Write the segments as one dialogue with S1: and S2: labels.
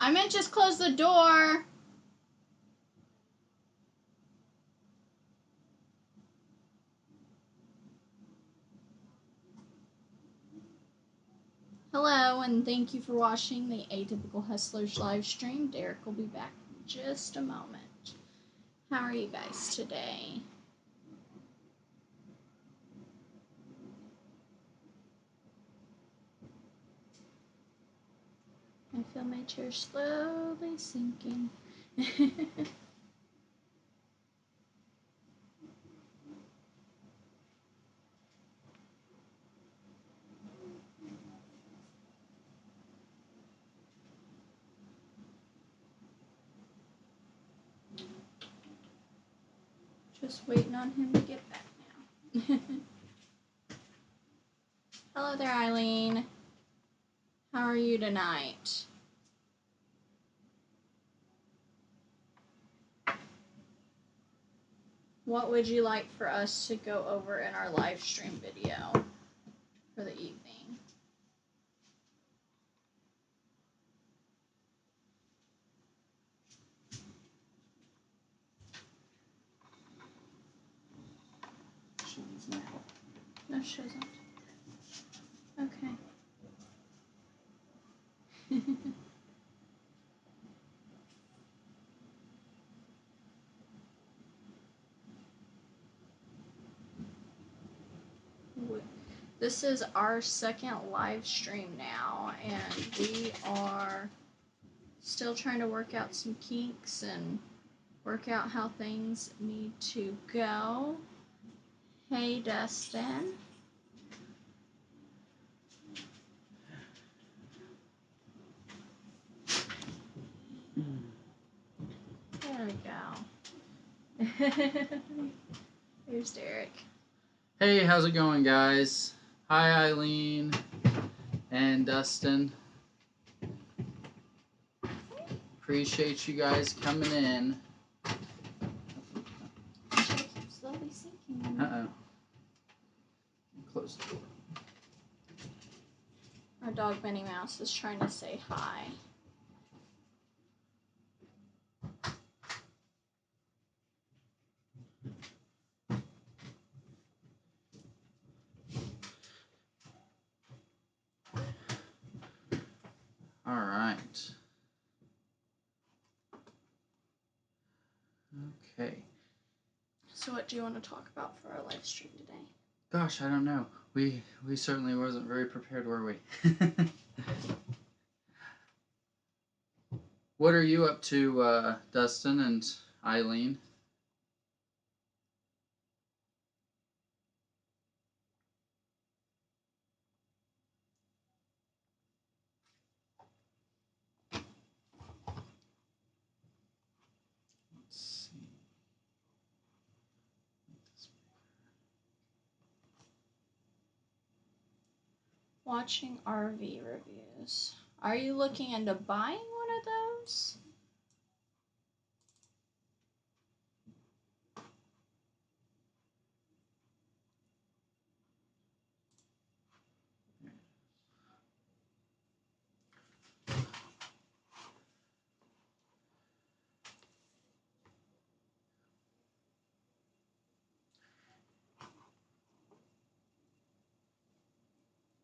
S1: I meant just close the door. Hello, and thank you for watching the Atypical Hustlers live stream. Derek will be back in just a moment. How are you guys today? I feel my chair slowly sinking. Just waiting on him to get back now. Hello there, Eileen. How are you tonight? What would you like for us to go over in our live stream video for the evening? No, she doesn't. Okay. This is our second live stream now, and we are still trying to work out some kinks and work out how things need to go. Hey, Dustin. There we go. Here's Derek.
S2: Hey, how's it going, guys? Hi, Eileen and Dustin. Appreciate you guys coming in.
S1: Slowly sinking.
S2: Uh-oh. Close the door.
S1: Our dog Minnie Mouse is trying to say hi.
S2: All right. Okay.
S1: So what do you want to talk about for our live stream today?
S2: Gosh, I don't know. We certainly wasn't very prepared, were we? What are you up to, Dustin and Eileen? Let's see.
S1: Watching RV reviews. Are you looking into buying one of those?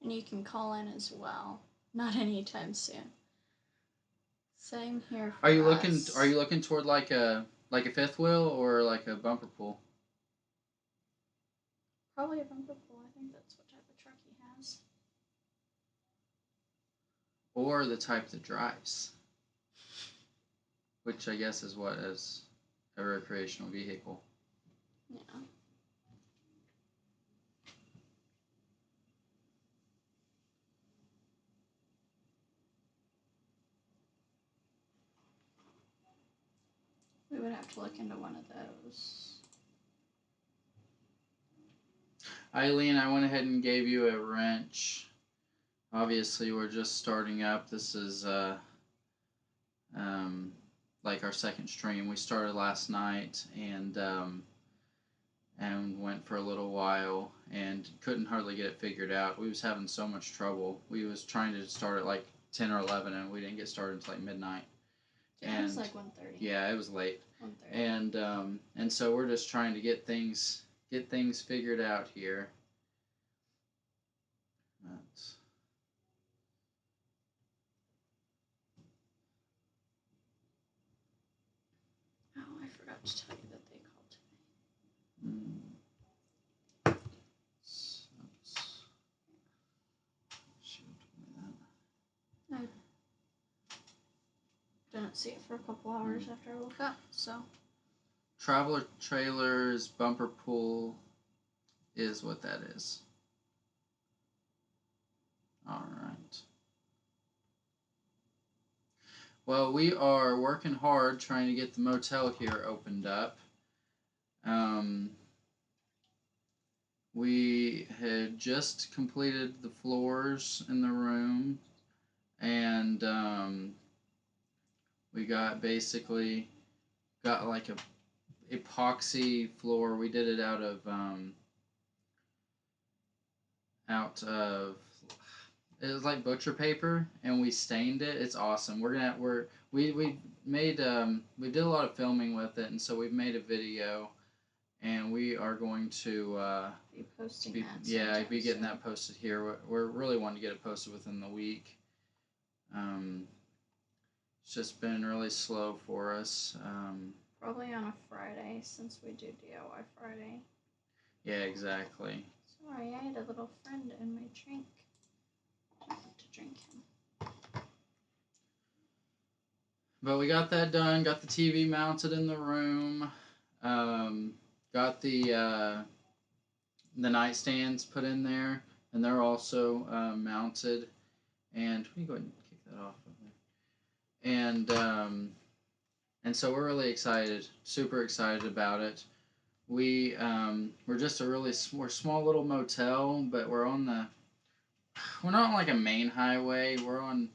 S1: And you can call in as well. Not anytime soon. Same here for
S2: Are you
S1: us.
S2: looking toward like a fifth wheel or like a bumper pull?
S1: Probably a bumper pull. I think that's what type of truck he has.
S2: Or the type that drives, which I guess is what is a recreational vehicle.
S1: Yeah. We would have to look into one of those.
S2: Eileen, I went ahead and gave you a wrench. Obviously, we're just starting up. This is like our second stream. We started last night and went for a little while and couldn't hardly get it figured out. We was having so much trouble. We was trying to start at like 10 or 11, and we didn't get started until like midnight.
S1: Yeah, it was like 1:30.
S2: Yeah, it was late.
S1: 1:30.
S2: And so we're just trying to get things figured out here. That's...
S1: Oh, I forgot to tell you that they called today. I didn't see it for a couple hours after I woke up, so.
S2: Traveler trailers, bumper pool is what that is. All right. Well, we are working hard trying to get the motel here opened up. We had just completed the floors in the room, and we got like a epoxy floor. We did it out of it was like butcher paper, and we stained it. It's awesome. We made we did a lot of filming with it, and so we've made a video, and we are going to
S1: be posting
S2: be getting that posted here. We're really wanting to get it posted within the week. It's just been really slow for us.
S1: Probably on a Friday, since we do DIY Friday.
S2: Yeah, exactly.
S1: Sorry, I had a little friend in my drink. I don't have to drink him.
S2: But we got that done. Got the TV mounted in the room. Got the nightstands put in there, and they're also mounted. And let me go ahead and kick that off over there. And so we're really excited, super excited about it. We're just we're a small little motel, but we're not on like a main highway. We're on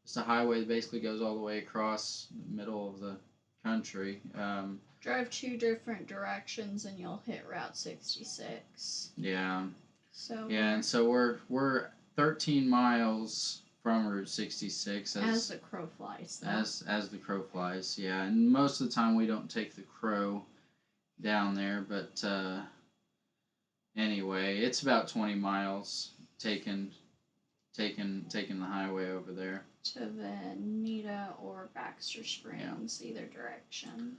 S2: just a highway that basically goes all the way across the middle of the country.
S1: Drive 2 different directions and you'll hit Route 66.
S2: Yeah.
S1: So
S2: yeah, and so we're 13 miles from Route 66
S1: as the crow flies. Though.
S2: As the crow flies, yeah. And most of the time we don't take the crow down there, but anyway, it's about 20 miles taking the highway over there
S1: to Veneta or Baxter Springs, either direction.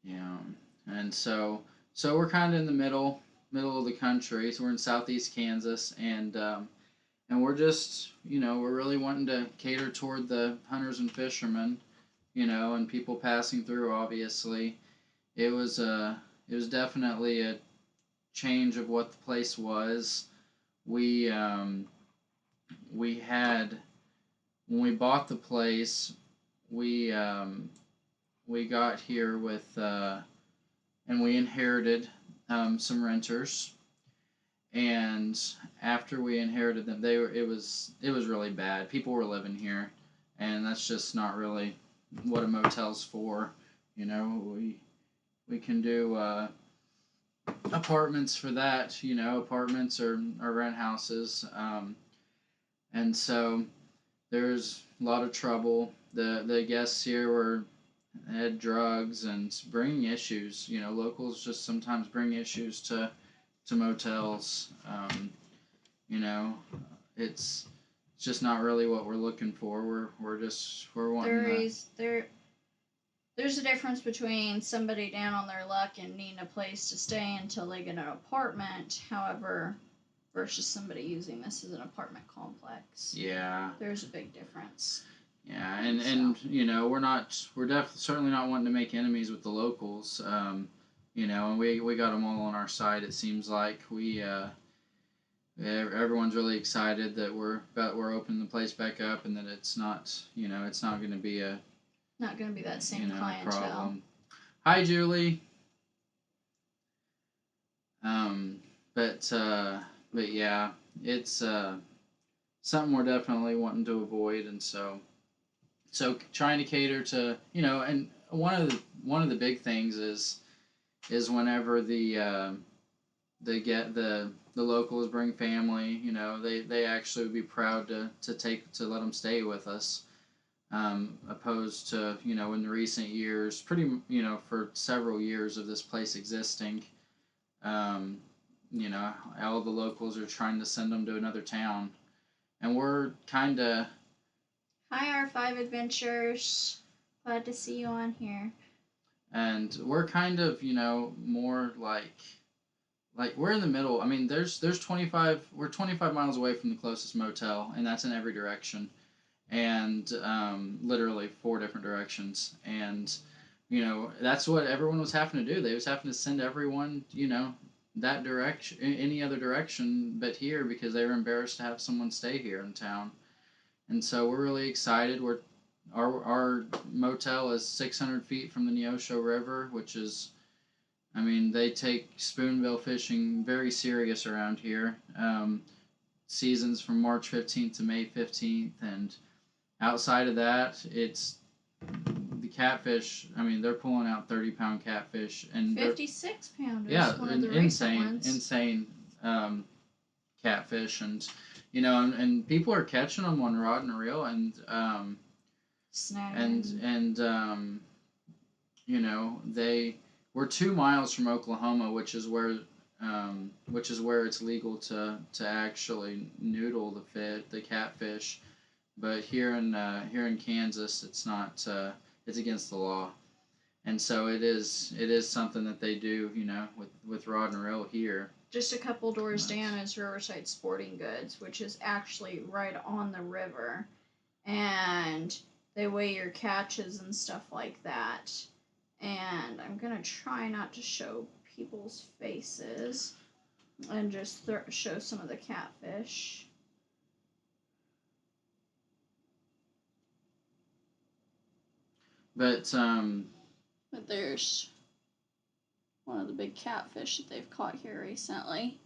S2: Yeah, and so we're kind of in the middle of the country. So we're in southeast Kansas, and we're just we're really wanting to cater toward the hunters and fishermen, and people passing through. Obviously, it was definitely a change of what the place was. We had, when we bought the place, we got here with and we inherited some renters, and after we inherited them, it was really bad. People were living here, and that's just not really what a motel's for. We can do apartments for that, apartments or rent houses, and so there's a lot of trouble. The guests here had drugs and bringing issues. Locals just sometimes bring issues to motels. It's just not really what we're looking for. We're wanting
S1: There's a difference between somebody down on their luck and needing a place to stay until they get an apartment, however, versus somebody using this as an apartment complex.
S2: Yeah.
S1: There's a big difference.
S2: Yeah, and we're certainly not wanting to make enemies with the locals. And we got them all on our side. It seems like everyone's really excited that we're opening the place back up, and that it's not going to be
S1: that same clientele.
S2: Problem. Hi, Julie. But yeah, it's something we're definitely wanting to avoid, and so trying to cater to and one of the big things is whenever the they get the locals bring family. You know, they actually would be proud to let them stay with us. Opposed to, you know, in the recent years, you know, for several years of this place existing, um, you know, all the locals are trying to send them to another town, and we're kind of.
S1: Hi, R5 Adventures. Glad to see you on here.
S2: And we're kind of, you know, more like we're in the middle. I mean, there's 25. We're 25 miles away from the closest motel, and that's in every direction, and literally 4 different directions. And you know, that's what everyone was having to do. They was having to send everyone, you know, that direction, any other direction but here, because they were embarrassed to have someone stay here in town. And so we're really excited. Our motel is 600 feet from the Neosho River, which is, I mean, they take spoonbill fishing very serious around here. Seasons from March 15th to May 15th, and outside of that, it's the catfish. I mean, they're pulling out 30-pound catfish and
S1: 56-pounders.
S2: Yeah,
S1: one of the recent ones.
S2: insane catfish, and you know, and people are catching them on rod and reel, and
S1: Snagging.
S2: and you know, we're 2 miles from Oklahoma, which is where it's legal to actually noodle the catfish, but here in Kansas, it's not. It's against the law, and so it is something that they do, you know, with rod and reel here.
S1: Just a couple doors down is Riverside Sporting Goods, which is actually right on the river, and they weigh your catches and stuff like that. And I'm gonna try not to show people's faces and just show some of the catfish.
S2: But
S1: there's one of the big catfish that they've caught here recently.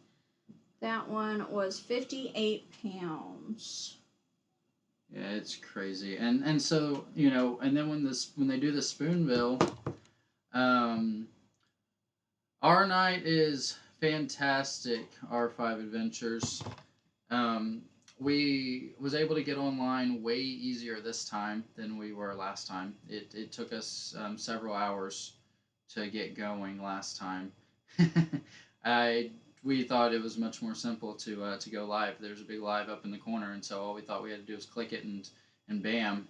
S1: That one was 58 pounds.
S2: Yeah, it's crazy, and so, you know, and then when they do the spoonbill, our night is fantastic. R5 Adventures. We was able to get online way easier this time than we were last time. It took us several hours to get going last time. We thought it was much more simple to go live. There's a big live up in the corner, and so all we thought we had to do was click it and bam,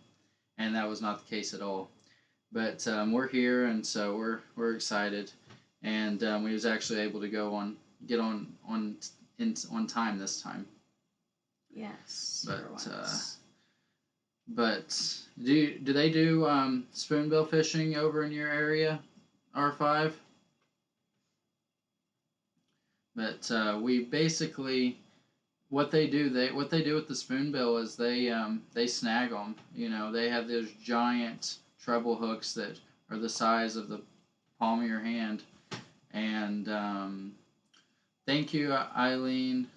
S2: and that was not the case at all. But we're here, and so we're excited, and we was actually able to get on time this time.
S1: Yes.
S2: But do they do spoonbill fishing over in your area, R5? But we basically what they do with the spoonbill is they snag them. You know, they have those giant treble hooks that are the size of the palm of your hand. And thank you, Eileen.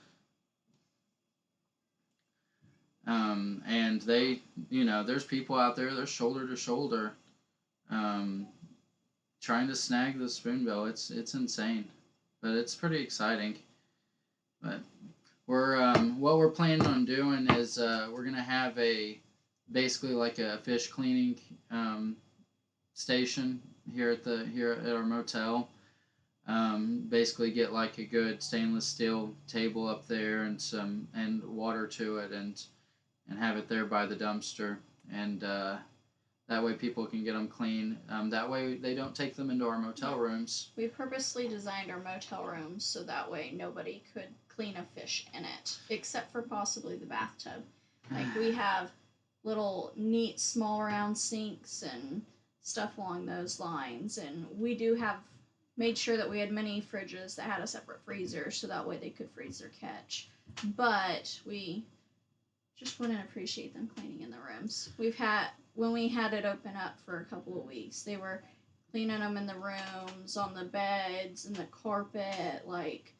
S2: And they, you know, there's people out there, they're shoulder to shoulder, trying to snag the spoonbill. It's insane, but it's pretty exciting. But what we're planning on doing is we're gonna have basically like a fish cleaning station here at our motel. Basically get like a good stainless steel table up there and water to it, and have it there by the dumpster, and that way people can get them clean. That way they don't take them into our motel rooms.
S1: We purposely designed our motel rooms so that way nobody could clean a fish in it, except for possibly the bathtub. Like, we have little neat small round sinks and stuff along those lines, and we do have made sure that we had many fridges that had a separate freezer so that way they could freeze their catch. But we just wouldn't appreciate them cleaning in the rooms. When we had it open up for a couple of weeks, they were cleaning them in the rooms, on the beds, and the carpet. Like,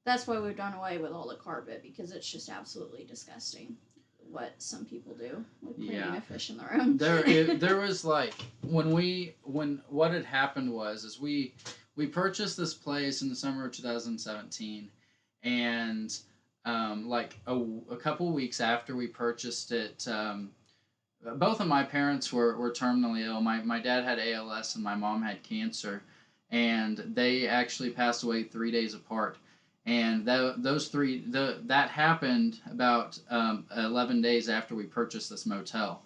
S1: that's why we've done away with all the carpet, because it's just absolutely disgusting what some people do with cleaning a fish in the room.
S2: There was like when what had happened was we we purchased this place in the summer of 2017, and like a couple weeks after we purchased it, both of my parents were terminally ill. My dad had ALS and my mom had cancer, and they actually passed away 3 days apart. And that happened about 11 days after we purchased this motel,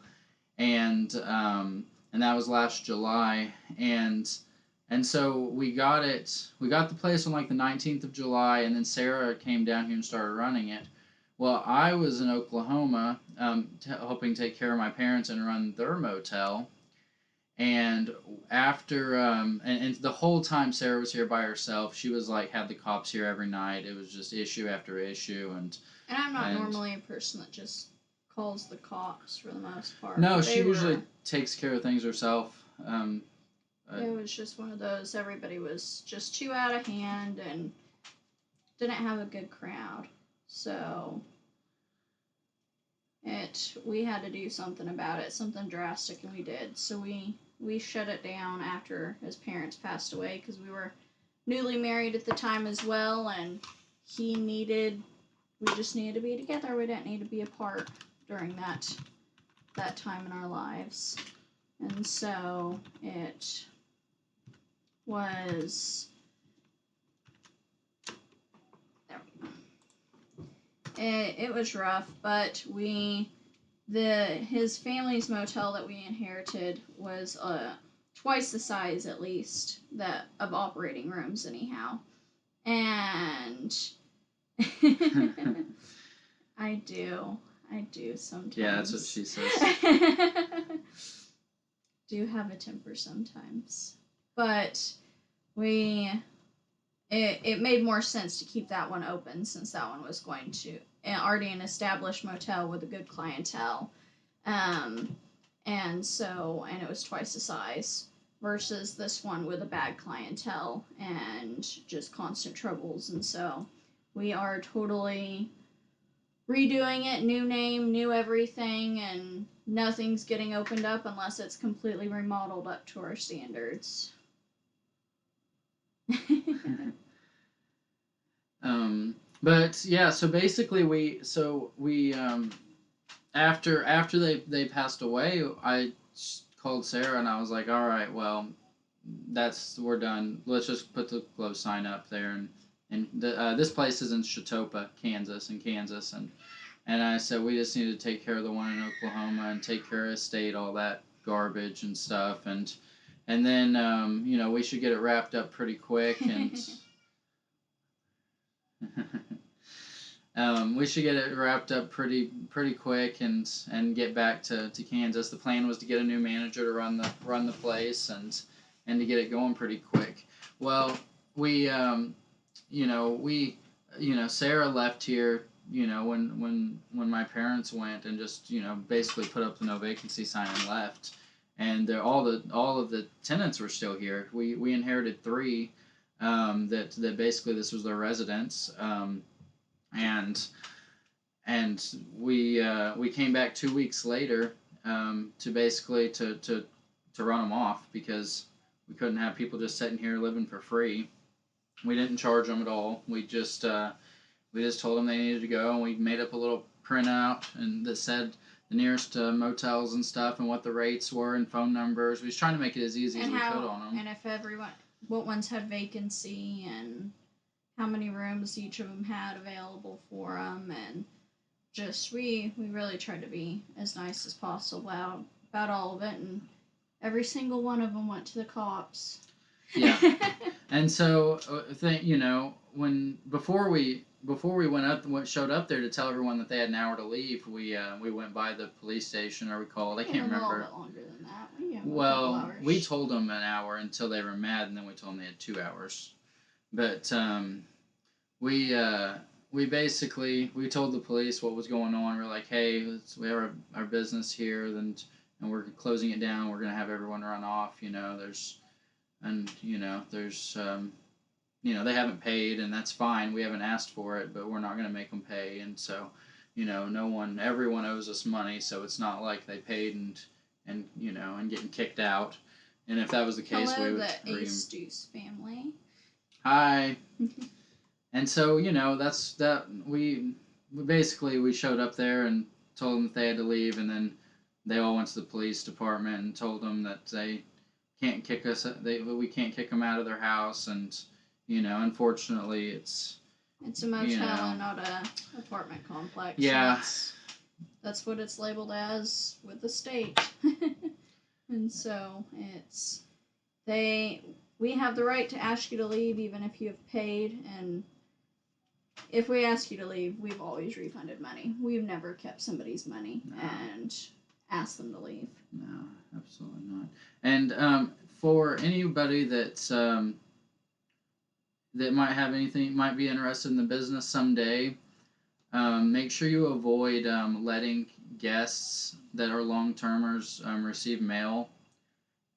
S2: and that was last July, and so we got the place on like the 19th of July, and then Sarah came down here and started running it. Well, I was in Oklahoma, helping take care of my parents and run their motel. And after, and the whole time Sarah was here by herself, she was like, had the cops here every night. It was just issue after issue.
S1: And I'm not normally a person that just calls the cops for the most part.
S2: No, she usually takes care of things herself.
S1: It was just one of those, everybody was just too out of hand and didn't have a good crowd. So we had to do something about it, something drastic, and we did. So we shut it down after his parents passed away, because we were newly married at the time as well, and we just needed to be together. We didn't need to be apart during that time in our lives. And so it was, there we go. It was rough, but his family's motel that we inherited was twice the size, at least, that of operating rooms anyhow. And I do sometimes.
S2: Yeah, that's what she says.
S1: Do have a temper sometimes. But it made more sense to keep that one open, since that one was going to already an established motel with a good clientele, and it was twice the size versus this one with a bad clientele and just constant troubles. And so we are totally redoing it, new name, new everything, and nothing's getting opened up unless it's completely remodeled up to our standards.
S2: But yeah, so basically we after they passed away, I called Sarah and I was like, all right, well, we're done. Let's just put the close sign up there, and this place is in Chetopa, Kansas, and I said we just need to take care of the one in Oklahoma and take care of estate, all that garbage and stuff, and then we should get it wrapped up pretty quick, and we should get it wrapped up pretty quick and get back to Kansas. The plan was to get a new manager to run the place and to get it going pretty quick. Well, Sarah left here, when my parents went, and just basically put up the no vacancy sign and left. And all of the tenants were still here. We inherited 3 that basically this was their residence. And we came back 2 weeks later to basically to run them off, because we couldn't have people just sitting here living for free. We didn't charge them at all. We just told them they needed to go, and we made up a little printout and that said the nearest motels and stuff, and what the rates were and phone numbers. We was trying to make it as easy as we could on them.
S1: And if what ones had vacancy and how many rooms each of them had available for them, and just we really tried to be as nice as possible about all of it, and every single one of them went to the cops.
S2: Yeah. And so before we showed up there to tell everyone that they had an hour to leave, we went by the police station, or we called. I can't remember.
S1: A little bit longer than that.
S2: Well, we told them an hour until they were mad, and then we told them they had 2 hours. But we told the police what was going on. We're like, hey, we have our business here, and we're closing it down. We're gonna have everyone run off. They haven't paid, and that's fine. We haven't asked for it, but we're not gonna make them pay. And so, everyone owes us money, so it's not like they paid and getting kicked out. And if that was the case,
S1: Hello,
S2: we would
S1: the Ace Deuce family.
S2: Hi. And so, that's that. We basically we showed up there and told them that they had to leave, and then they all went to the police department and told them that they can't kick us. We can't kick them out of their house, and unfortunately, it's
S1: a motel and not a apartment complex.
S2: Yeah.
S1: That's what it's labeled as with the state. And so we have the right to ask you to leave even if you have paid, and if we ask you to leave, we've always refunded money. We've never kept somebody's money and asked them to leave.
S2: No, absolutely not. And for anybody that's that might be interested in the business someday, make sure you avoid letting guests that are long-termers receive mail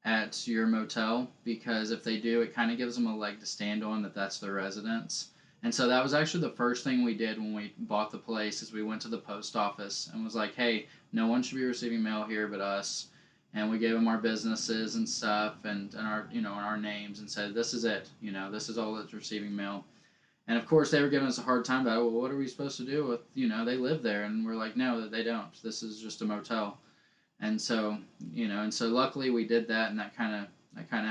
S2: at your motel, because if they do, it kind of gives them a leg to stand on that that's their residence. And so that was actually the first thing we did when we bought the place, is we went to the post office and was like, hey, no one should be receiving mail here but us. And we gave them our businesses and stuff and our our names and said, this is it, this is all that's receiving mail. And of course they were giving us a hard time about, well, what are we supposed to do with, they live there? And we're like, no, they don't. This is just a motel. And so, so luckily we did that, and that kind of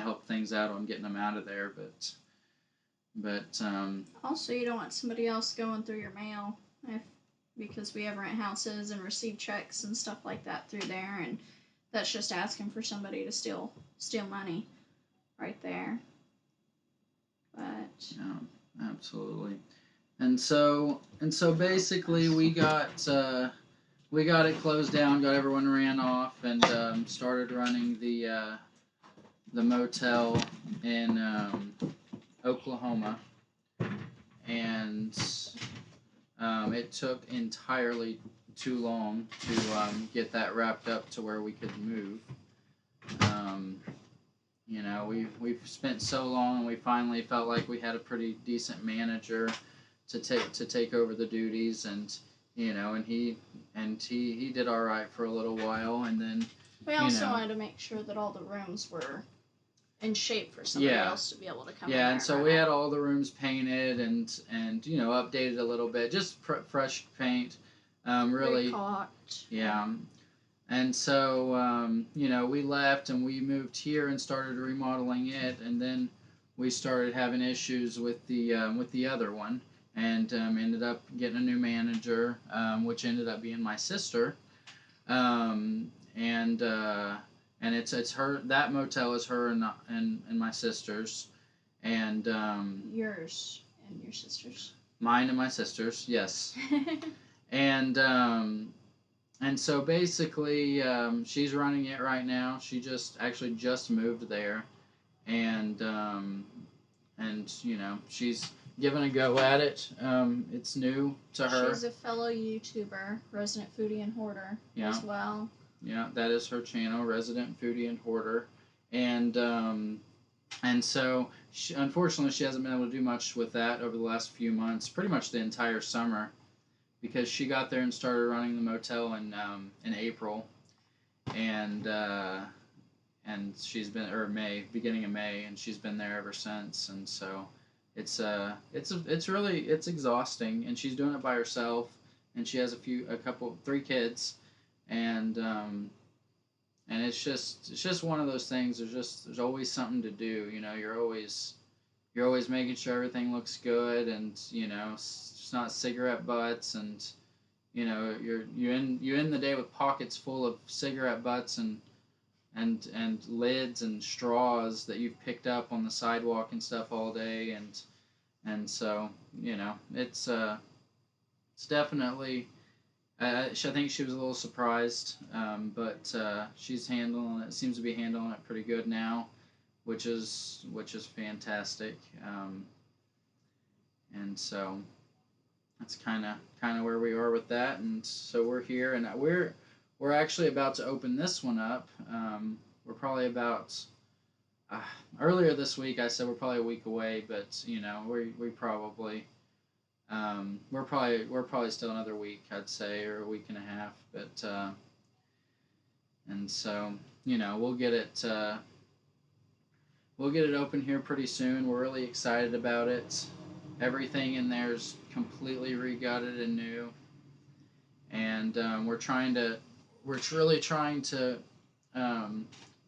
S2: helped things out on getting them out of there. But
S1: also, you don't want somebody else going through your mail, because we have rent houses and receive checks and stuff like that through there, and that's just asking for somebody to steal money right there. But
S2: yeah, absolutely. And so basically we got it closed down, got everyone ran off, and started running the motel in Oklahoma, and it took entirely too long to get that wrapped up to where we could move. We've spent so long, and we finally felt like we had a pretty decent manager to take over the duties, and he did all right for a little while, and then
S1: we also wanted to make sure that all the rooms were in shape for somebody else to be able to come in.
S2: Yeah, and so we had all the rooms painted and updated a little bit, just fresh paint, really.
S1: Recaulked.
S2: Yeah. And so, we left and we moved here and started remodeling it, and then we started having issues with the other one, and ended up getting a new manager, which ended up being my sister, and it's her, that motel is her and my sister's, and
S1: yours and your sister's.
S2: Mine and my sister's, yes. And so basically, she's running it right now. She just moved there, and she's giving a go at it. It's new to her.
S1: She's a fellow YouTuber, Resident Foodie and Hoarder, as well.
S2: Yeah, that is her channel, Resident Foodie and Hoarder, and so unfortunately she hasn't been able to do much with that over the last few months, pretty much the entire summer, because she got there and started running the motel in April, and she's been beginning of May, and she's been there ever since, and so it's exhausting, and she's doing it by herself, and she has three kids, and it's just one of those things. There's always something to do. You're always making sure everything looks good, and it's not cigarette butts, and you end the day with pockets full of cigarette butts and lids and straws that you've picked up on the sidewalk and stuff all day, and so it's definitely. I think she was a little surprised, but she's handling it. Seems to be handling it pretty good now, which is fantastic. And so that's kind of where we are with that. And so we're here, and we're actually about to open this one up. We're probably about earlier this week. I said we're probably a week away, but we probably. We're probably still another week, I'd say, or a week and a half, but and so we'll get it we'll get it open here pretty soon. We're really excited about it. Everything in there's completely regutted and new, and we're really trying to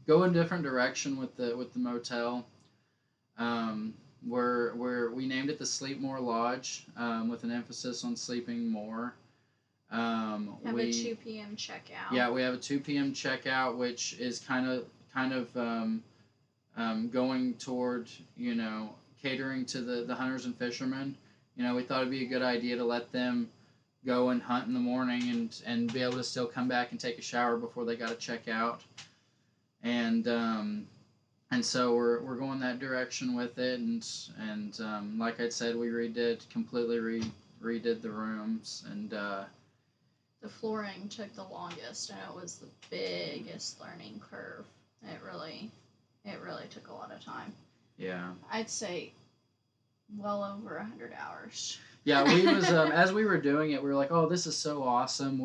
S2: go a different direction with the motel. Um, we named it the Sleep More Lodge, with an emphasis on sleeping more.
S1: Have a 2 p.m. checkout.
S2: Yeah, we have a 2 p.m. checkout, which is kind of going toward, catering to the hunters and fishermen. We thought it'd be a good idea to let them go and hunt in the morning and be able to still come back and take a shower before they got to check out. And so we're going that direction with it, and like I said, we completely redid the rooms, and
S1: the flooring took the longest, and it was the biggest learning curve. It really took a lot of time.
S2: Yeah,
S1: I'd say well over 100 hours.
S2: Yeah, we was as we were doing it, we were like, "Oh, this is so awesome!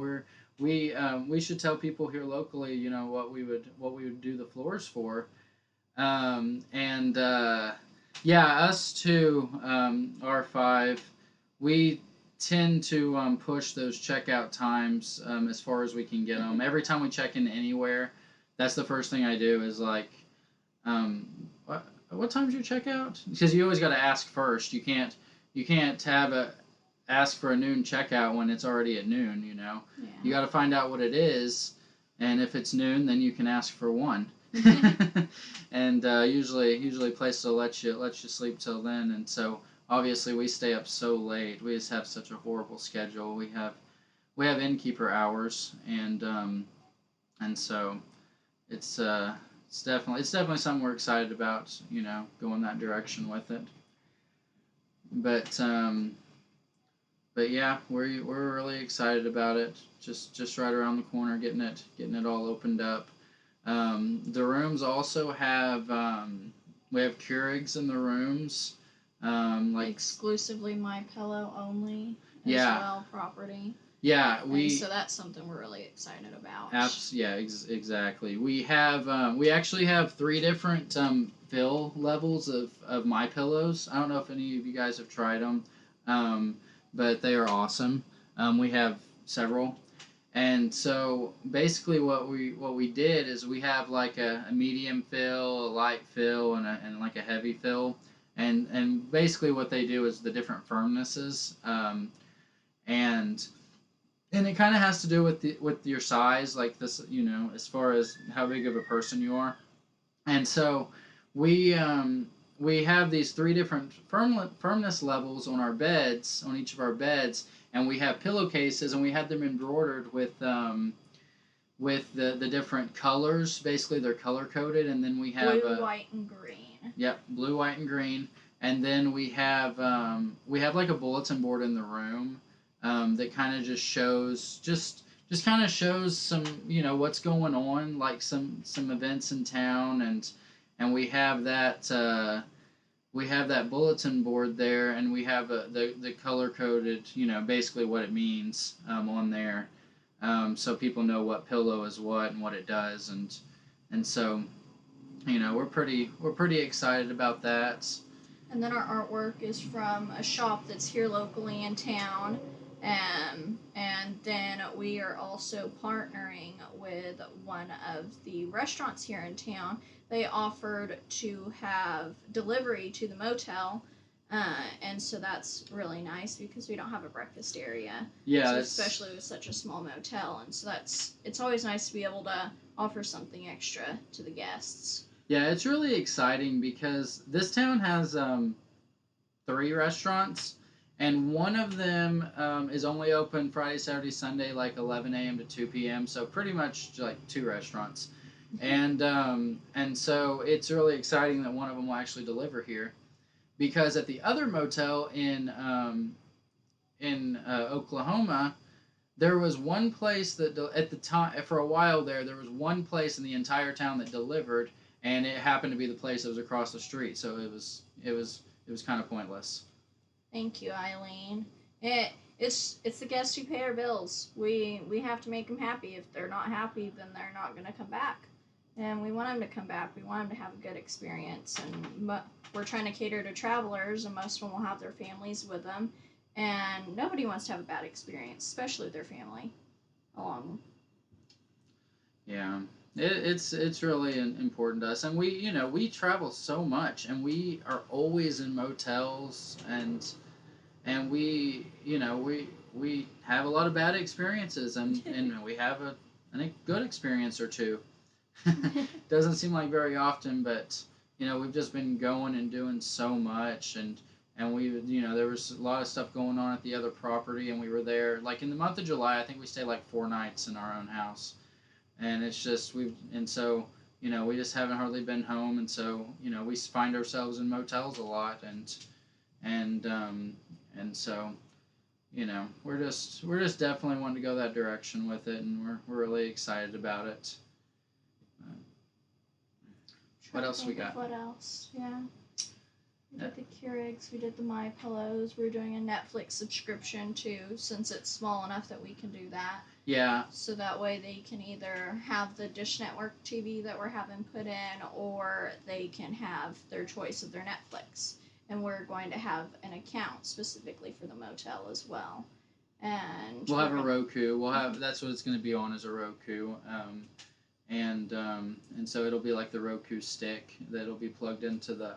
S2: We should tell people here locally, what we would do the floors for." And yeah, us two, R5, we tend to push those checkout times as far as we can get them. Every time we check in anywhere, that's the first thing I do is like, what time's your checkout? Because you always got to ask first. You can't ask for a noon checkout when it's already at noon.
S1: Yeah.
S2: You got to find out what it is, and if it's noon, then you can ask for one. And usually places will let you sleep till then, and so obviously we stay up so late. We just have such a horrible schedule. We have innkeeper hours, and so it's definitely something we're excited about. Going that direction with it. But yeah, we're really excited about it. Just right around the corner, getting it all opened up. The rooms also have we have Keurigs in the rooms, like
S1: exclusively My Pillow only as well property.
S2: Yeah,
S1: so that's something we're really excited about.
S2: Exactly. We actually have 3 different fill levels of My Pillows. I don't know if any of you guys have tried them, but they are awesome. We have several. And so basically what we did is we have like a medium fill, a light fill, and like a heavy fill. And basically what they do is the different firmnesses. And it kind of has to do with your size, like this, as far as how big of a person you are. And so we have these 3 different firmness levels on our beds, on each of our beds, and we have pillowcases, and we had them embroidered with the different colors. Basically, they're color coded, and then we have
S1: blue, white, and green.
S2: Yep, blue, white, and green, and then we have like a bulletin board in the room that kind of just shows kind of shows some what's going on, like some events in town, and we have that bulletin board there, and we have the color coded, basically what it means on there, so people know what pillow is what and what it does, and so we're pretty excited about that.
S1: And then our artwork is from a shop that's here locally in town, and then we are also partnering with one of the restaurants here in town. They offered to have delivery to the motel, and so that's really nice because we don't have a breakfast area.
S2: Yeah,
S1: so especially with such a small motel, and so it's always nice to be able to offer something extra to the guests.
S2: Yeah, it's really exciting because this town has 3 restaurants, and one of them is only open Friday, Saturday, Sunday, like 11 a.m. to 2 p.m. So pretty much like 2 restaurants. And so it's really exciting that one of them will actually deliver here, because at the other motel in Oklahoma, there was one place that at the time, for a while there was one place in the entire town that delivered, and it happened to be the place that was across the street. So it was kind of pointless.
S1: Thank you, Eileen. It's the guests who pay our bills. We have to make them happy. If they're not happy, then they're not going to come back. And we want them to come back. We want them to have a good experience. And we're trying to cater to travelers, and most of them will have their families with them. And nobody wants to have a bad experience, especially with their family along.
S2: Yeah, it's really important to us, and we travel so much, and we are always in motels, and we have a lot of bad experiences, and we have a good experience or two. Doesn't seem like very often, but we've just been going and doing so much, and we there was a lot of stuff going on at the other property, and we were there like in the month of July. I think we stayed like 4 nights in our own house, and it's just so we just haven't hardly been home, and so we find ourselves in motels a lot, and so we're just definitely wanting to go that direction with it, and we're really excited about it. What else we got?
S1: What else? Yeah. We did the Keurigs, we did the My Pillows. We're doing a Netflix subscription too, since it's small enough that we can do that.
S2: Yeah.
S1: So that way they can either have the Dish Network TV that we're having put in, or they can have their choice of their Netflix. And we're going to have an account specifically for the motel as well. And
S2: we'll have a Roku. That's what it's going to be on, is a Roku. And so it'll be like the Roku stick that'll be plugged into the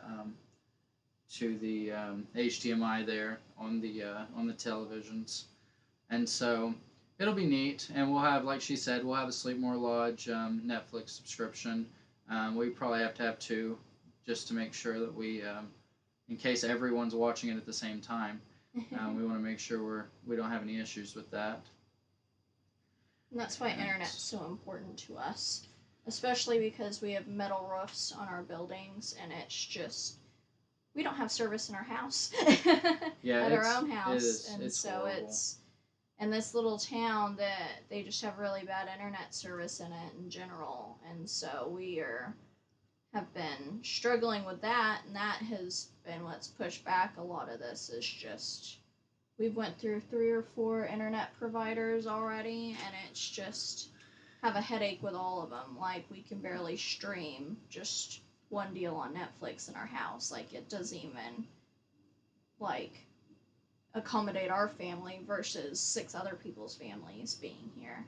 S2: HDMI there on the televisions, and so it'll be neat. And we'll have, like she said, we'll have a Sleepmore Lodge Netflix subscription. We probably have to have two, just to make sure that we, in case everyone's watching it at the same time, we want to make sure we don't have any issues with that.
S1: And that's why internet's so important to us, especially because we have metal roofs on our buildings, and it's just, we don't have service in our house.
S2: Yeah,
S1: at our own house.
S2: It's so horrible.
S1: It's in this little town that they just have really bad internet service in it in general, and so we have been struggling with that, and that has been what's pushed back a lot of this. Is just, we've went through 3 or 4 internet providers already, and it's just have a headache with all of them. Like, we can barely stream just one deal on Netflix in our house. Like, it doesn't even accommodate our family versus 6 other people's families being here.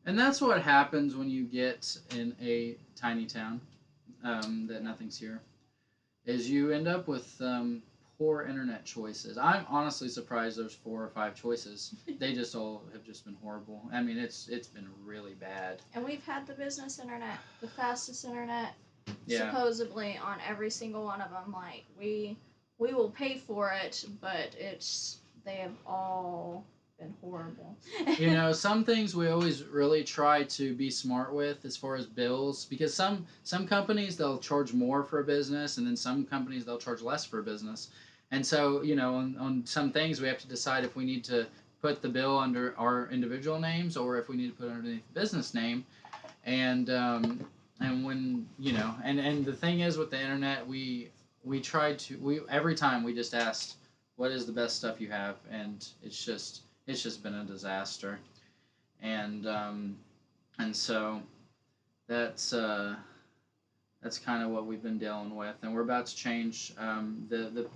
S2: And that's what happens when you get in a tiny town that nothing's here, is you end up with poor internet choices. I'm honestly surprised there's 4 or 5 choices. They just all have just been horrible. I mean, it's been really bad.
S1: And we've had the business internet, the fastest internet, supposedly on every single one of them. Like, we will pay for it, but they have all been horrible.
S2: Some things we always really try to be smart with as far as bills, because some companies, they'll charge more for a business, and then some companies, they'll charge less for a business. And so, on some things we have to decide if we need to put the bill under our individual names, or if we need to put it underneath the business name. And when and the thing is, with the internet, we tried to, every time we just asked, what is the best stuff you have, and it's just been a disaster. And so that's kind of what we've been dealing with, and we're about to change. The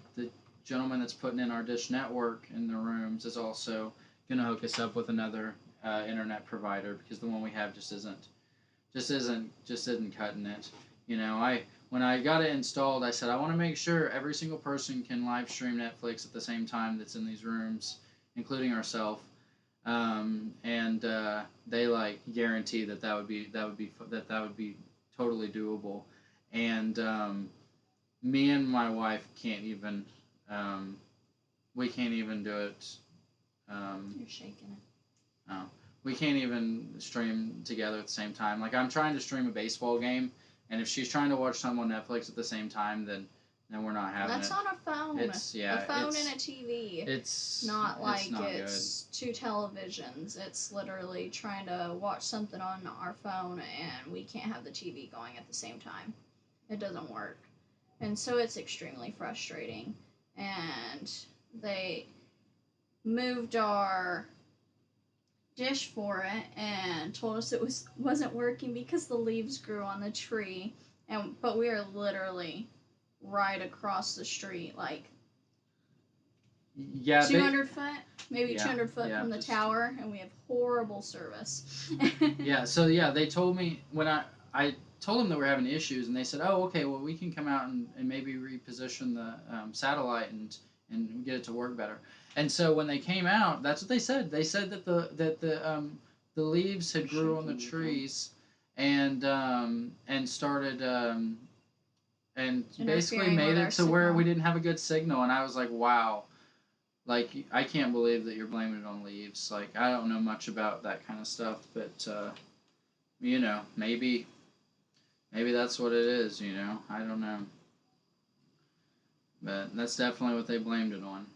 S2: gentleman that's putting in our Dish Network in the rooms is also going to hook us up with another internet provider, because the one we have just isn't cutting it. When I got it installed, I said I want to make sure every single person can live stream Netflix at the same time that's in these rooms, including ourselves. And they guarantee that would be totally doable. And me and my wife can't even. We can't even do it.
S1: You're shaking it.
S2: Oh. We can't even stream together at the same time. Like, I'm trying to stream a baseball game, and if she's trying to watch something on Netflix at the same time, then we're not having
S1: That's on a phone. A phone and a TV.
S2: It's
S1: not like
S2: it's
S1: 2 televisions. It's literally trying to watch something on our phone, and we can't have the TV going at the same time. It doesn't work. And so it's extremely frustrating. And they moved our dish for it and told us it wasn't working because the leaves grew on the tree, but we are literally right across the street, like
S2: Yeah,
S1: 200 foot, maybe
S2: yeah,
S1: 200 foot
S2: yeah,
S1: from the
S2: just,
S1: tower, and we have horrible service.
S2: yeah. So yeah, they told me when I told them that we're having issues, and they said, oh, okay, well, we can come out and maybe reposition the satellite and get it to work better. And so when they came out, that's what they said. They said that the leaves had grew on the trees, and started and basically
S1: Interfering
S2: made
S1: with
S2: it
S1: our
S2: to where we
S1: signal.
S2: didn't have a good signal. And I was like, wow, like I can't believe that you're blaming it on leaves. Like I don't know much about that kind of stuff, but maybe that's what it is. I don't know, but that's definitely what they blamed it on.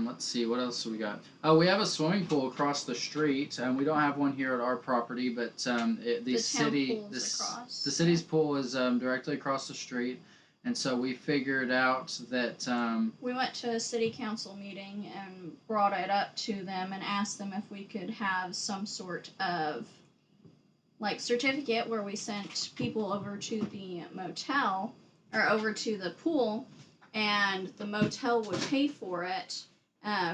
S2: Let's see, what else we got? Oh, we have a swimming pool across the street. We don't have one here at our property, but
S1: The town pool's across.
S2: the city's pool is directly across the street, and so we figured out that
S1: We went to a city council meeting and brought it up to them and asked them if we could have some sort of like certificate where we sent people over to the motel or over to the pool, and the motel would pay for it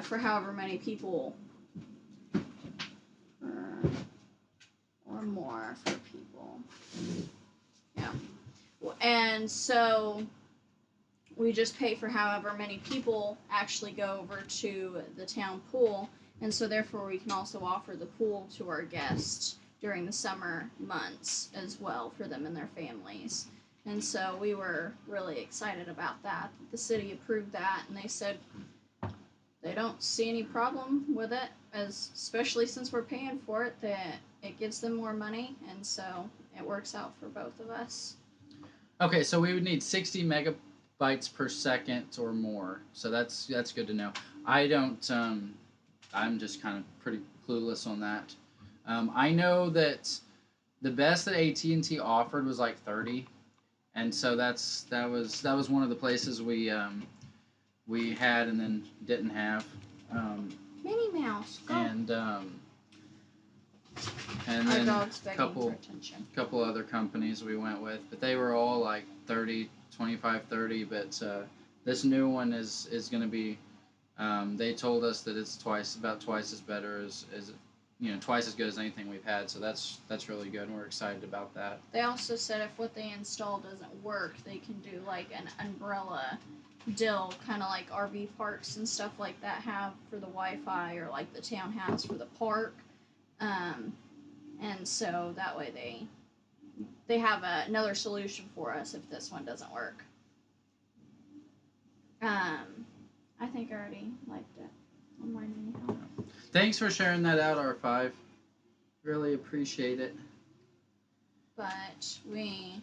S1: for however many people or more for people. Yeah. And so we just pay for however many people actually go over to the town pool, and so therefore we can also offer the pool to our guests during the summer months as well for them and their families. And so we were really excited about that. The city approved that, and they said they don't see any problem with it, as especially since we're paying for it, that it gives them more money, and so it works out for both of us.
S2: okay, so we would need 60 megabytes per second or more. So that's good to know. I don't. I'm just kind of pretty clueless on that. I know that the best that AT&T offered was like 30, and so that was one of the places we had and then didn't have. Um,
S1: Minnie Mouse, go.
S2: And
S1: Our
S2: then
S1: dog's
S2: a
S1: begging
S2: couple
S1: for attention.
S2: other companies we went with, but they were all like 30, 25, 30. But this new one is going to be. They told us that it's about twice as better as twice as good as anything we've had. So that's really good, and we're excited about that.
S1: They also said if what they install doesn't work, they can do like an umbrella deal, kind of like RV parks and stuff like that have for the Wi-Fi, or like the town has for the park. Um, and so that way they have another solution for us if this one doesn't work. I think I already liked it online anyhow.
S2: Thanks for sharing that out, R5. Really appreciate it.
S1: But we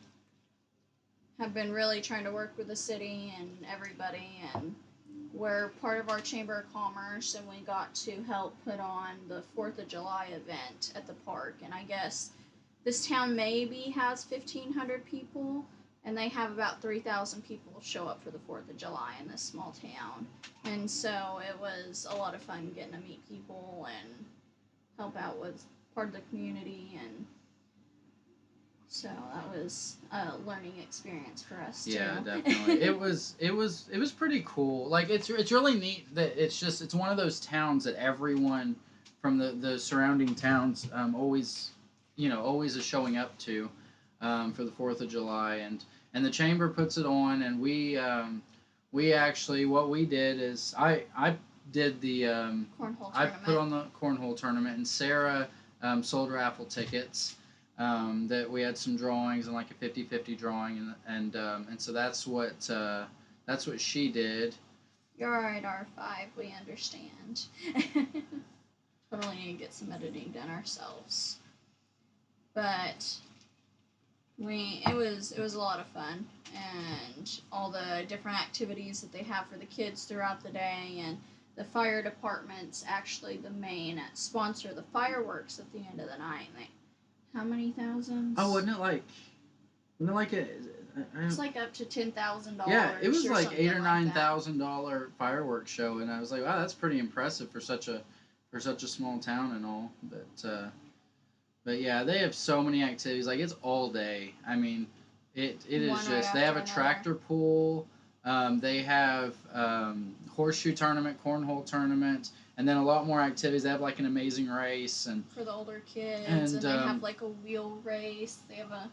S1: have been really trying to work with the city and everybody, and we're part of our Chamber of Commerce, and we got to help put on the 4th of July event at the park. And I guess this town maybe has 1,500 people, and they have about 3,000 people show up for the 4th of July in this small town. And so it was a lot of fun getting to meet people and help out with part of the community, and so that was a learning experience for us too.
S2: Yeah, definitely. it was pretty cool. Like it's really neat that it's one of those towns that everyone from the surrounding towns always is showing up to for the 4th of July, and the chamber puts it on, and we actually, what we did is I did the
S1: Cornhole
S2: I
S1: tournament.
S2: put on the cornhole tournament, and Sarah sold raffle tickets. That we had some drawings and like a 50-50 drawing, and so that's what she did.
S1: You're alright, R5. We understand. Totally need to get some editing done ourselves, but it was a lot of fun, and all the different activities that they have for the kids throughout the day, and the fire department's actually the main sponsor of the fireworks at the end of the night. How many thousands?
S2: Oh, wasn't it like
S1: it's like up to $10,000.
S2: Yeah, it was like $8,000 or
S1: like
S2: $9,000 fireworks show, and I was like, wow, that's pretty impressive for for such a small town and all. But yeah, they have so many activities. Like it's all day. I mean, it is
S1: One right
S2: just they have
S1: after
S2: a
S1: another.
S2: tractor pull. They have horseshoe tournament, cornhole tournament, and then a lot more activities. They have like an amazing race and
S1: For the older kids,
S2: And,
S1: and they have like a wheel race. They have a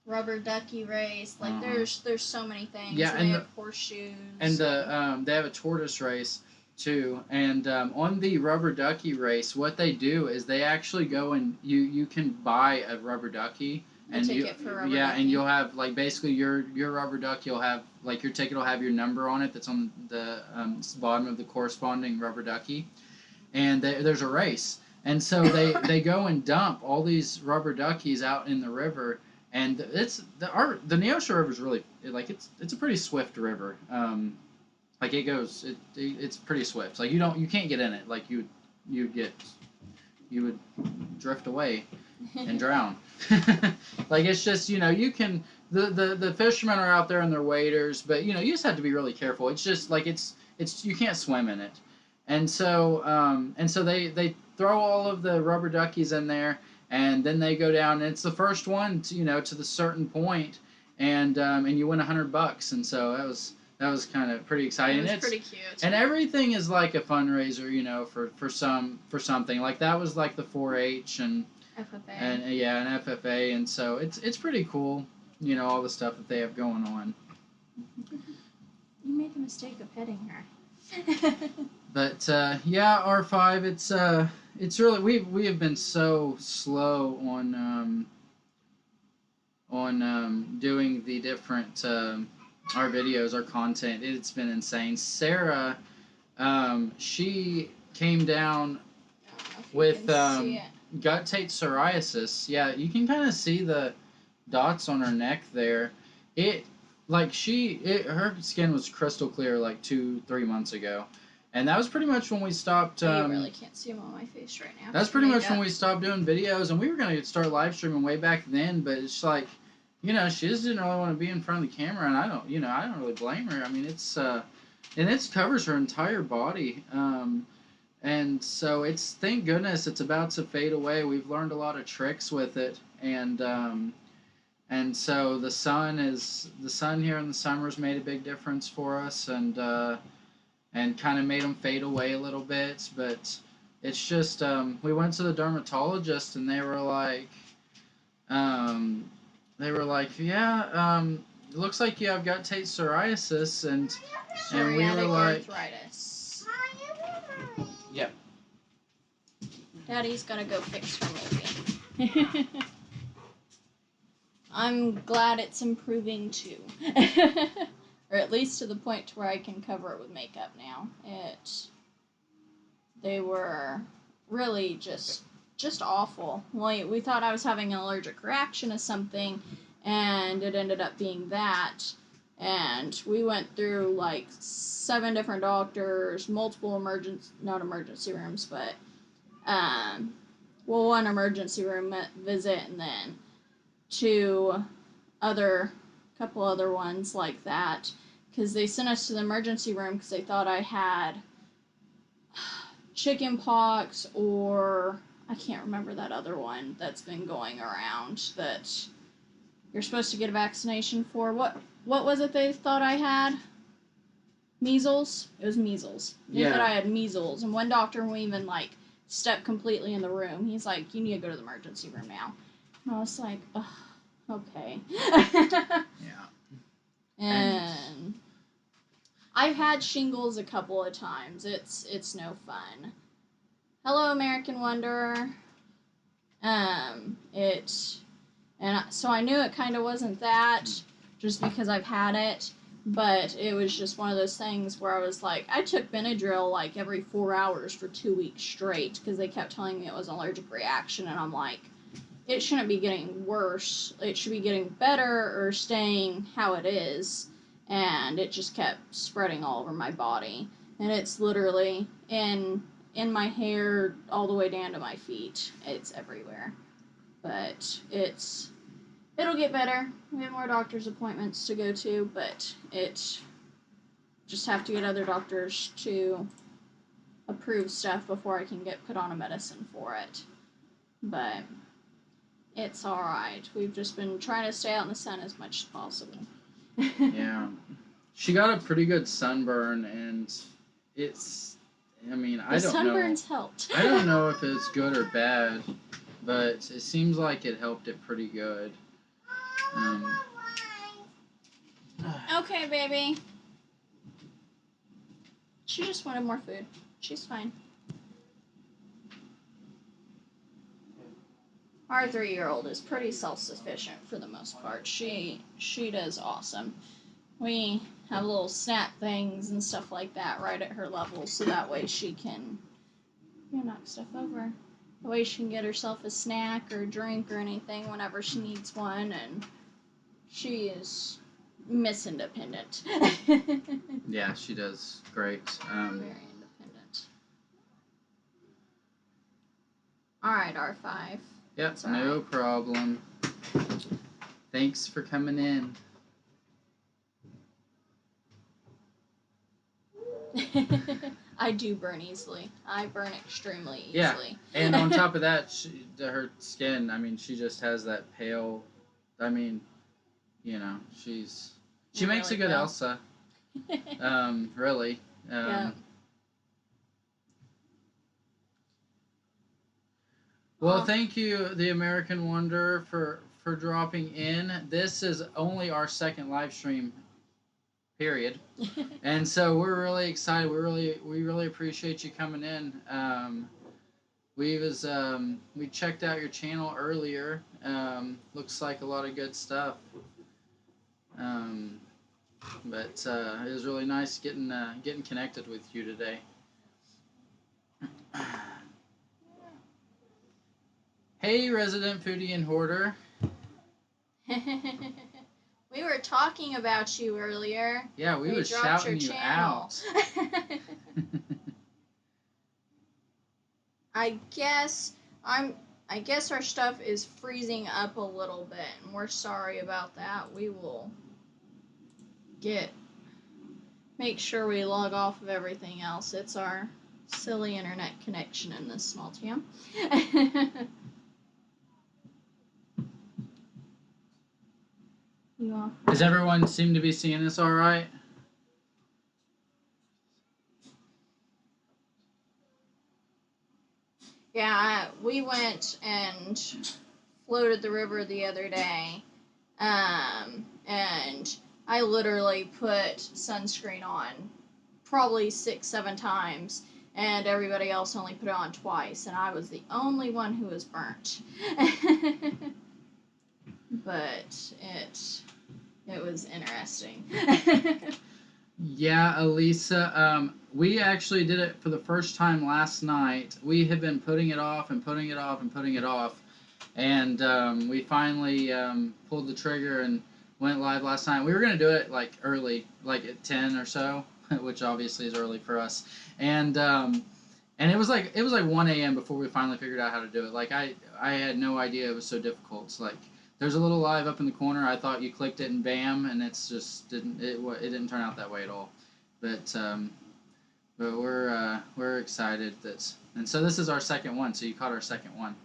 S1: rubber ducky race. Like
S2: Uh-huh.
S1: there's so many things.
S2: Yeah,
S1: and they have horseshoes.
S2: and they have a tortoise race too. And on the rubber ducky race, what they do is they actually go and you can buy a rubber ducky.
S1: A ticket for rubber
S2: Yeah,
S1: ducky.
S2: and you'll have like basically your rubber duck. You'll have like your ticket will have your number on it that's on the bottom of the corresponding rubber ducky, and there's a race. And so they go and dump all these rubber duckies out in the river, and the Neosho River is really like it's a pretty swift river. Like it's pretty swift. Like you can't get in it. Like you would drift away and drown. Like it's just you can the fishermen are out there and they're waders, but you just have to be really careful. It's just like it's you can't swim in it, and so they throw all of the rubber duckies in there, and then they go down. And it's the first one to the certain point, and you win $100, and so that was kind of pretty exciting.
S1: It was pretty cute.
S2: And everything is like a fundraiser, for something. Like that was like the 4-H and
S1: FFA.
S2: and FFA, and so it's pretty cool, all the stuff that they have going on.
S1: You made the mistake of petting her.
S2: But yeah, R5, it's really we have been so slow on doing the different our videos, our content. It's been insane. Sarah, she came down with gut tape psoriasis. Yeah, you can kind of see the dots on her neck there. Her skin was crystal clear like 2-3 months ago, and that was pretty much when we stopped.
S1: You really can't see them on my face right now.
S2: That's pretty much when we stopped doing videos, and we were gonna start live streaming way back then, but it's like, she just didn't really want to be in front of the camera, and I don't really blame her. I mean, and it covers her entire body. And so thank goodness it's about to fade away. We've learned a lot of tricks with it, and so the sun here in the summers made a big difference for us, and kind of made them fade away a little bit. But it's just we went to the dermatologist, and they were like, yeah, it looks like you have gut tape psoriasis, and we were like,
S1: arthritis.
S2: Yep.
S1: Daddy's gotta go fix her movie. I'm glad it's improving too. Or at least to the point to where I can cover it with makeup now. They were really just awful. We thought I was having an allergic reaction to something, and it ended up being that. And we went through like 7 different doctors, multiple not emergency rooms, but one emergency room visit, and then 2 couple other ones like that, because they sent us to the emergency room because they thought I had chicken pox, or I can't remember that other one that's been going around that you're supposed to get a vaccination for. What was it they thought I had? Measles? It was measles. They thought I had measles, and one doctor won't even step completely in the room. He's like, you need to go to the emergency room now. And I was like, ugh, okay.
S2: Yeah.
S1: And I've had shingles a couple of times. It's no fun. Hello, American Wonder. So I knew it kind of wasn't that, just because I've had it, but it was just one of those things where I was like, I took Benadryl every 4 hours for 2 weeks straight, because they kept telling me it was an allergic reaction, and I'm like, it shouldn't be getting worse. It should be getting better or staying how it is. And it just kept spreading all over my body. And it's literally in my hair all the way down to my feet. It's everywhere. But it'll get better. We have more doctor's appointments to go to, but just have to get other doctors to approve stuff before I can get put on a medicine for it. But it's alright. We've just been trying to stay out in the sun as much as possible.
S2: Yeah. She got a pretty good sunburn, and it's, I mean, I don't know.
S1: Sunburns helped.
S2: I don't know if it's good or bad, but it seems like it helped it pretty good.
S1: Okay, baby. She just wanted more food. She's fine. Our 3-year-old is pretty self-sufficient for the most part. She does awesome. We have little snack things and stuff like that right at her level, so that way she can, knock stuff over. That way she can get herself a snack or a drink or anything whenever she needs one, and she is Miss Independent.
S2: Yeah, she does great.
S1: Very independent. Alright, R5.
S2: Yep, no problem. Thanks for coming in.
S1: I do burn easily. I burn extremely easily.
S2: Yeah, and on top of that, her skin, I mean, she just has that pale, I mean, she makes a good pale. Elsa. Really.
S1: Yeah.
S2: Well, thank you, the American Wonder, for dropping in. This is only our second live stream, period. And so we're really excited. We really appreciate you coming in. We checked out your channel earlier. Looks like a lot of good stuff. But it was really nice getting connected with you today. Hey, resident foodie and hoarder.
S1: We were talking about you earlier.
S2: Yeah, we were shouting you out.
S1: I guess our stuff is freezing up a little bit, and we're sorry about that. We will make sure we log off of everything else. It's our silly internet connection in this small town.
S2: Does everyone seem to be seeing this all right?
S1: Yeah, we went and floated the river the other day, and I literally put sunscreen on probably 6-7 times, and everybody else only put it on twice, and I was the only one who was burnt. But it was interesting.
S2: Yeah, Elisa, we actually did it for the first time last night. We had been putting it off and putting it off and putting it off, and we finally pulled the trigger and went live last night. We were going to do it like early, like at 10 or so, which obviously is early for us, and it was like 1 a.m. before we finally figured out how to do it. Like I had no idea it was so difficult. It's like there's a little live up in the corner. I thought you clicked it and bam, and it didn't turn out that way at all. But we're excited and so this is our second one. So you caught our second one.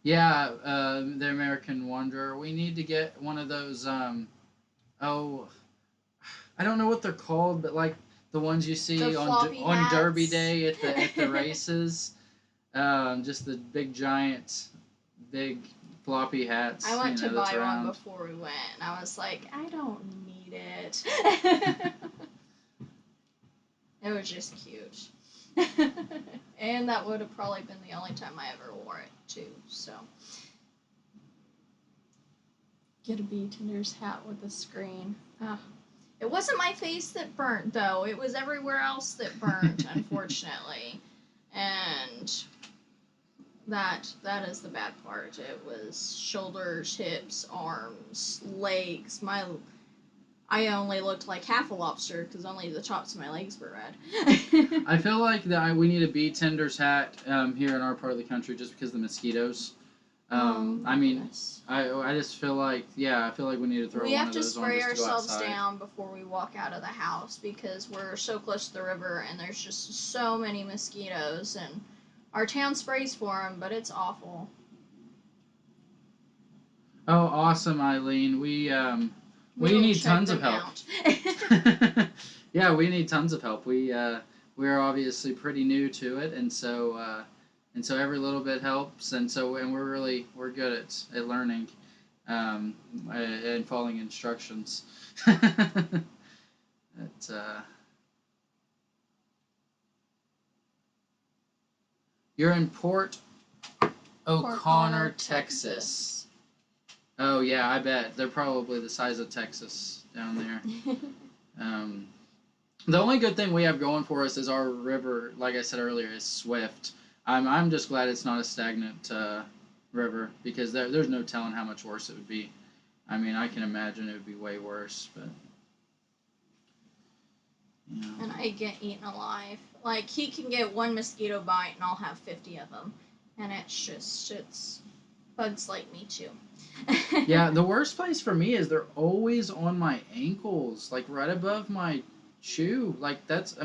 S2: Yeah, the American Wanderer. We need to get one of those. I don't know what they're called, but like the ones you see on Derby Day at the races. Just the big floppy hats.
S1: I went to buy one before we went, and I was like, I don't need it. It was just cute. And that would have probably been the only time I ever wore it, too, so. Get a B-Tender's hat with a screen. It wasn't my face that burnt, though. It was everywhere else that burnt, unfortunately. And that is the bad part. It was shoulders, hips, arms, legs. I only looked like half a lobster because only the tops of my legs were red.
S2: I feel like we need a B-Tender's hat here in our part of the country just because of the mosquitoes. I mean,
S1: goodness.
S2: I just feel like, I feel like we need to throw
S1: We
S2: one
S1: have
S2: of
S1: to
S2: those on
S1: spray
S2: just to go
S1: ourselves
S2: outside.
S1: down before we walk out of the house because we're so close to the river and there's just so many mosquitoes, and our town sprays for them, but it's awful.
S2: Oh, awesome, Eileen. We
S1: We'll
S2: need
S1: check
S2: tons of
S1: them
S2: help.
S1: out.
S2: Yeah, we need tons of help. We're obviously pretty new to it, and so every little bit helps, and we're good at learning, and following instructions. It's You're in Port O'Connor, Texas. Oh yeah, I bet they're probably the size of Texas down there. The only good thing we have going for us is our river. Like I said earlier, is swift. I'm just glad it's not a stagnant river because there's no telling how much worse it would be. I mean, I can imagine it would be way worse, but yeah.
S1: And I get eaten alive. Like, he can get one mosquito bite and I'll have 50 of them. And it's bugs like me too.
S2: Yeah, the worst place for me is they're always on my ankles, like right above my shoe. Like that's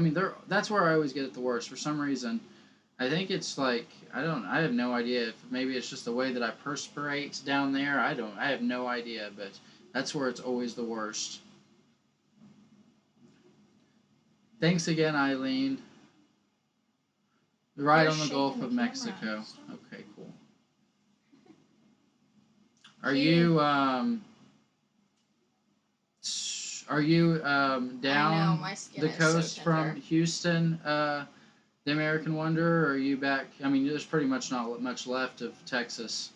S2: where I always get it the worst for some reason. I think it's like I have no idea if maybe it's just the way that I perspirate down there. I have no idea, but that's where it's always the worst. Thanks again, Eileen. Right
S1: You're
S2: on the
S1: shaking
S2: Gulf
S1: the
S2: of
S1: camera.
S2: Mexico. Okay, cool. Are
S1: Cute.
S2: you down
S1: I know, my skin
S2: the
S1: is
S2: coast
S1: so
S2: from
S1: tender.
S2: Houston, the American Wonder, or are you back? I mean, there's pretty much not much left of Texas,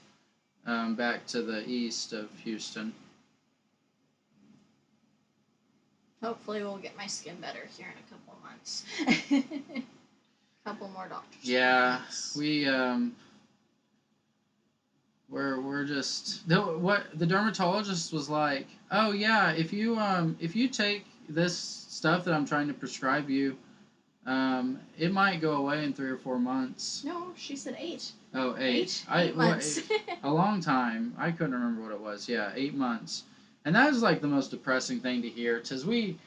S2: back to the east of Houston.
S1: Hopefully we'll get my skin better here in a couple of months. Couple more doctors.
S2: Yeah, we're just what the dermatologist was like. Oh yeah, if you take this stuff that I'm trying to prescribe you, it might go away in 3 or 4 months.
S1: No, she said 8.
S2: Oh, 8.
S1: 8 months.
S2: A long time. I couldn't remember what it was. Yeah, 8 months. And that was like the most depressing thing to hear, because really,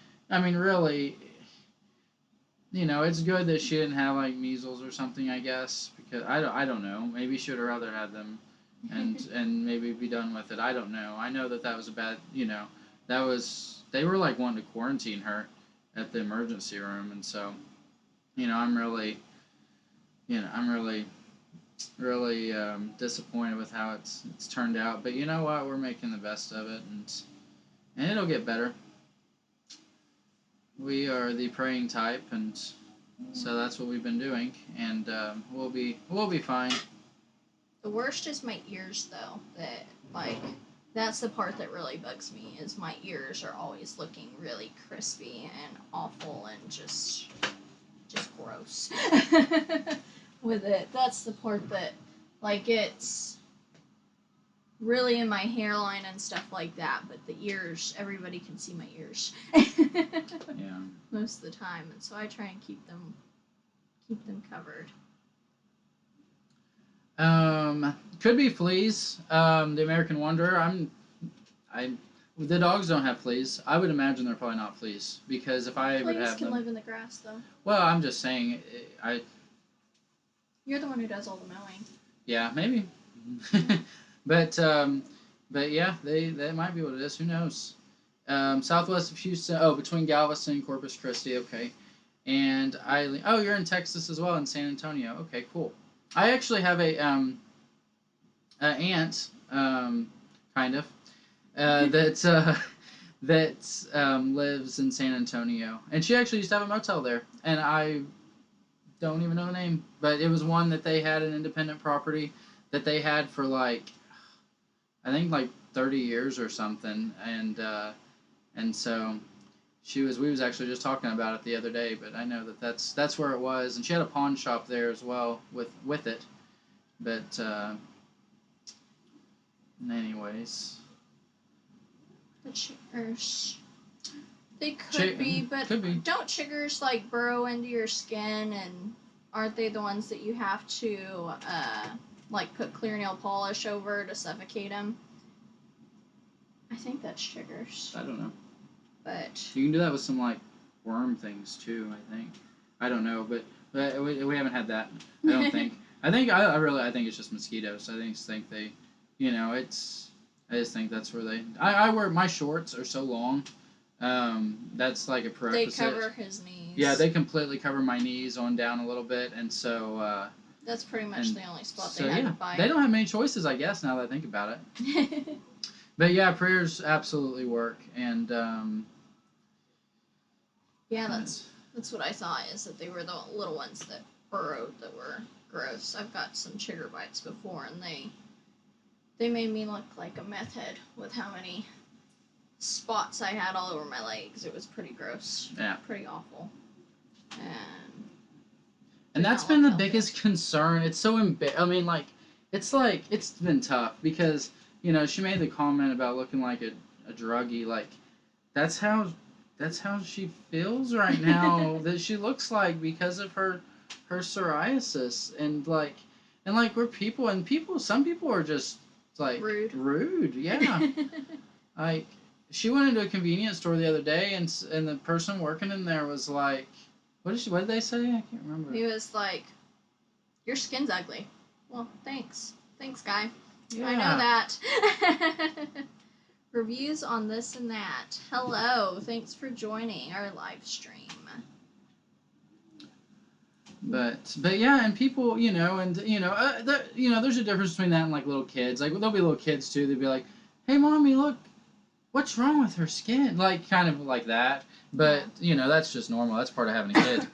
S2: it's good that she didn't have like measles or something, I guess, because I don't know. Maybe she would have rather had them, and maybe be done with it. I don't know. I know that was a bad. They were like wanting to quarantine her at the emergency room, and so, I'm really, really disappointed with how it's turned out. But you know what? We're making the best of it, and it'll get better. We are the praying type, and so that's what we've been doing, and we'll be fine.
S1: The worst is my ears, though. That's the part that really bugs me. Is my ears are always looking really crispy and awful and just gross. With it, that's the part that it's really in my hairline and stuff like that, but the ears, everybody can see my ears.
S2: Yeah.
S1: Most of the time, and so I try and keep them covered.
S2: Could be fleas. The American Wonder. The dogs don't have fleas. I would imagine they're probably not fleas, because if I would have
S1: Fleas can
S2: them.
S1: live in the grass, though.
S2: Well, I'm just saying.
S1: You're the one who does all the mowing.
S2: Yeah, maybe. But yeah, they might be what it is. Who knows? Southwest of Houston. Oh, between Galveston and Corpus Christi. Okay. And Eileen. Oh, you're in Texas as well, in San Antonio. Okay, cool. I actually have a aunt, kind of, that lives in San Antonio, and she actually used to have a motel there, and I don't even know the name, but it was one that they had, an independent property that they had for I think 30 years or something, and so we was actually just talking about it the other day, but I know that's where it was, and she had a pawn shop there as well with it, but anyways.
S1: The chiggers. They could be, but
S2: could be.
S1: Don't chiggers burrow into your skin, and aren't they the ones that you have to like put clear nail polish over to suffocate them. I think that's chiggers.
S2: I don't know.
S1: But
S2: you can do that with some like worm things too. I think. I don't know, but we haven't had that. I don't think. I think I think it's just mosquitoes. I think they, it's. I just think that's where they. I wear my shorts are so long. That's like a prerequisite.
S1: They cover his knees.
S2: Yeah, they completely cover my knees on down a little bit, and so.
S1: That's pretty much the only spot
S2: so,
S1: they have to buy.
S2: They don't have many choices, I guess, now that I think about it. But yeah, prayers absolutely work, and
S1: yeah, that's what I thought, is that they were the little ones that burrowed that were gross. I've got some chigger bites before, and they made me look like a meth head with how many spots I had all over my legs. It was pretty gross.
S2: Yeah.
S1: Pretty awful.
S2: And that's been the biggest concern. It's so I mean, it's been tough because, she made the comment about looking like a druggie. Like, that's how she feels right now. That she looks like because of her psoriasis and we're people, and some people are just like rude. Yeah. Like, she went into a convenience store the other day, and the person working in there was like, what did they say? I can't remember.
S1: He was like, "Your skin's ugly." Well, thanks, guy.
S2: Yeah.
S1: I know that. Reviews on this and that. Hello, thanks for joining our live stream.
S2: But yeah, and people, there's a difference between that and like little kids. Like, there'll be little kids too. They'll be like, "Hey, mommy, look, what's wrong with her skin?" Like, kind of like that. But that's just normal. That's part of having a kid.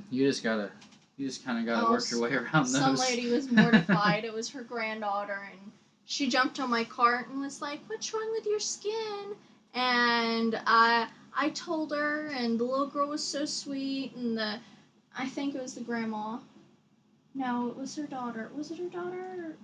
S2: You just kind of gotta work your way around those.
S1: Some lady was mortified. It was her granddaughter, and she jumped on my cart and was like, "What's wrong with your skin?" And I told her, and the little girl was so sweet, and I think it was the grandma. No, it was her daughter. Was it her daughter?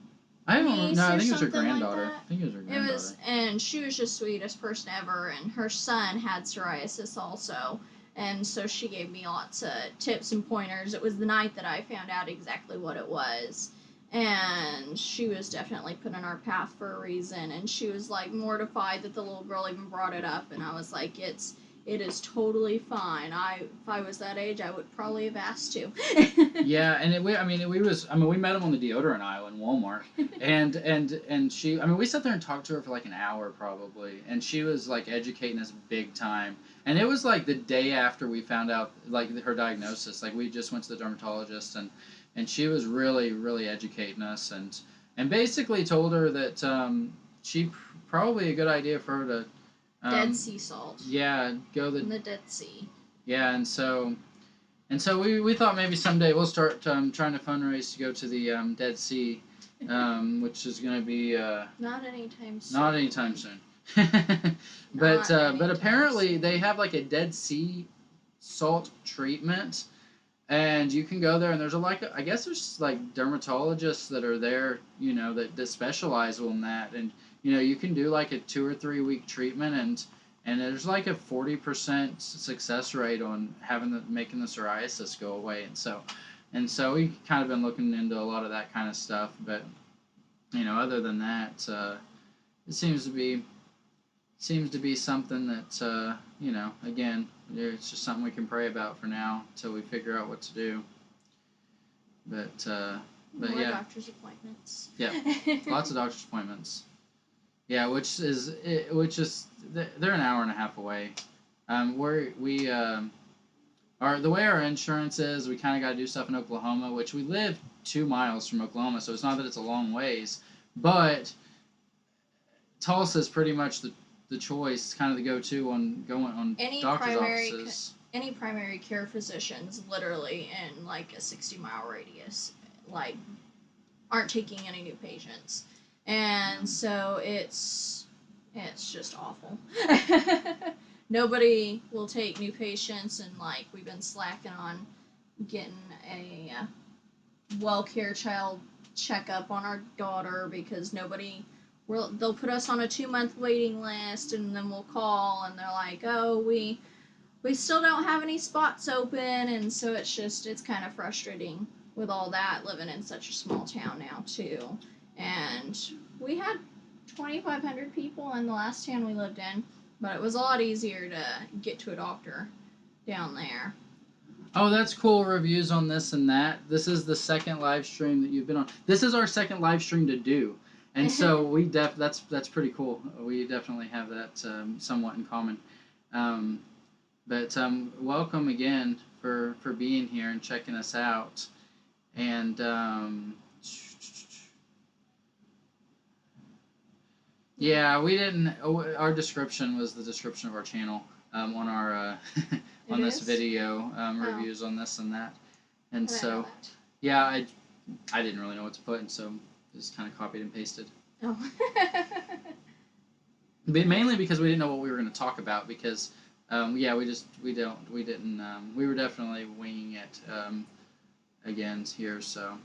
S2: I don't know. No, I think it was her
S1: granddaughter.
S2: I think it was her granddaughter.
S1: And she was just the sweetest person ever, and her son had psoriasis also, and so she gave me lots of tips and pointers. It was the night that I found out exactly what it was, and she was definitely put in our path for a reason, and she was like mortified that the little girl even brought it up, and I was like, it is totally fine. If I was that age, I would probably have asked to.
S2: Yeah, and we met him on the deodorant aisle in Walmart, and she, we sat there and talked to her for like an hour probably, and she was like educating us big time. And it was like the day after we found out like her diagnosis. Like, we just went to the dermatologist, and she was really, really educating us, and basically told her that probably a good idea for her to
S1: Dead Sea salt.
S2: Yeah,
S1: in the Dead Sea.
S2: Yeah, and so we thought maybe someday we'll start trying to fundraise to go to the Dead Sea, which is going to be
S1: not anytime soon.
S2: Not anytime soon. But apparently they have like a Dead Sea salt treatment, and you can go there, and there's I guess there's like dermatologists that are there, that specialize on that, and you can do like a 2 or 3 week treatment, and there's like a 40% success rate on making the psoriasis go away, and so we've kind of been looking into a lot of that kind of stuff, but other than that, it seems to be something that again, it's just something we can pray about for now until we figure out what to do. But
S1: more
S2: yeah,
S1: doctor's appointments.
S2: Yeah, lots of doctor's appointments. Yeah, which is they're an hour and a half away. The way our insurance is, we kind of got to do stuff in Oklahoma, which we live 2 miles from Oklahoma, so it's not that it's a long ways, but Tulsa is pretty much the choice, kind of the go-to on going on doctor's offices.
S1: Any primary care physicians, literally in like a 60-mile radius, like, aren't taking any new patients. And so it's just awful. Nobody will take new patients, and like, we've been slacking on getting a well-care child checkup on our daughter because they'll put us on a 2-month waiting list, and then we'll call, and they're like, "Oh, we still don't have any spots open," and so it's kind of frustrating with all that, living in such a small town now too. And we had 2,500 people in the last town we lived in, but it was a lot easier to get to a doctor down there.
S2: Oh, that's cool. Reviews on this and that. This is the second live stream that you've been on. This is our second live stream to do, and so that's pretty cool. We definitely have that somewhat in common. But welcome again for being here and checking us out. And yeah, we didn't. Our description was the description of our channel on our on this video reviews on this and that. And so yeah, I didn't really know what to put, and so just kind of copied and pasted.
S1: Oh.
S2: But mainly because we didn't know what we were going to talk about, because yeah, we didn't we were definitely winging it again here, so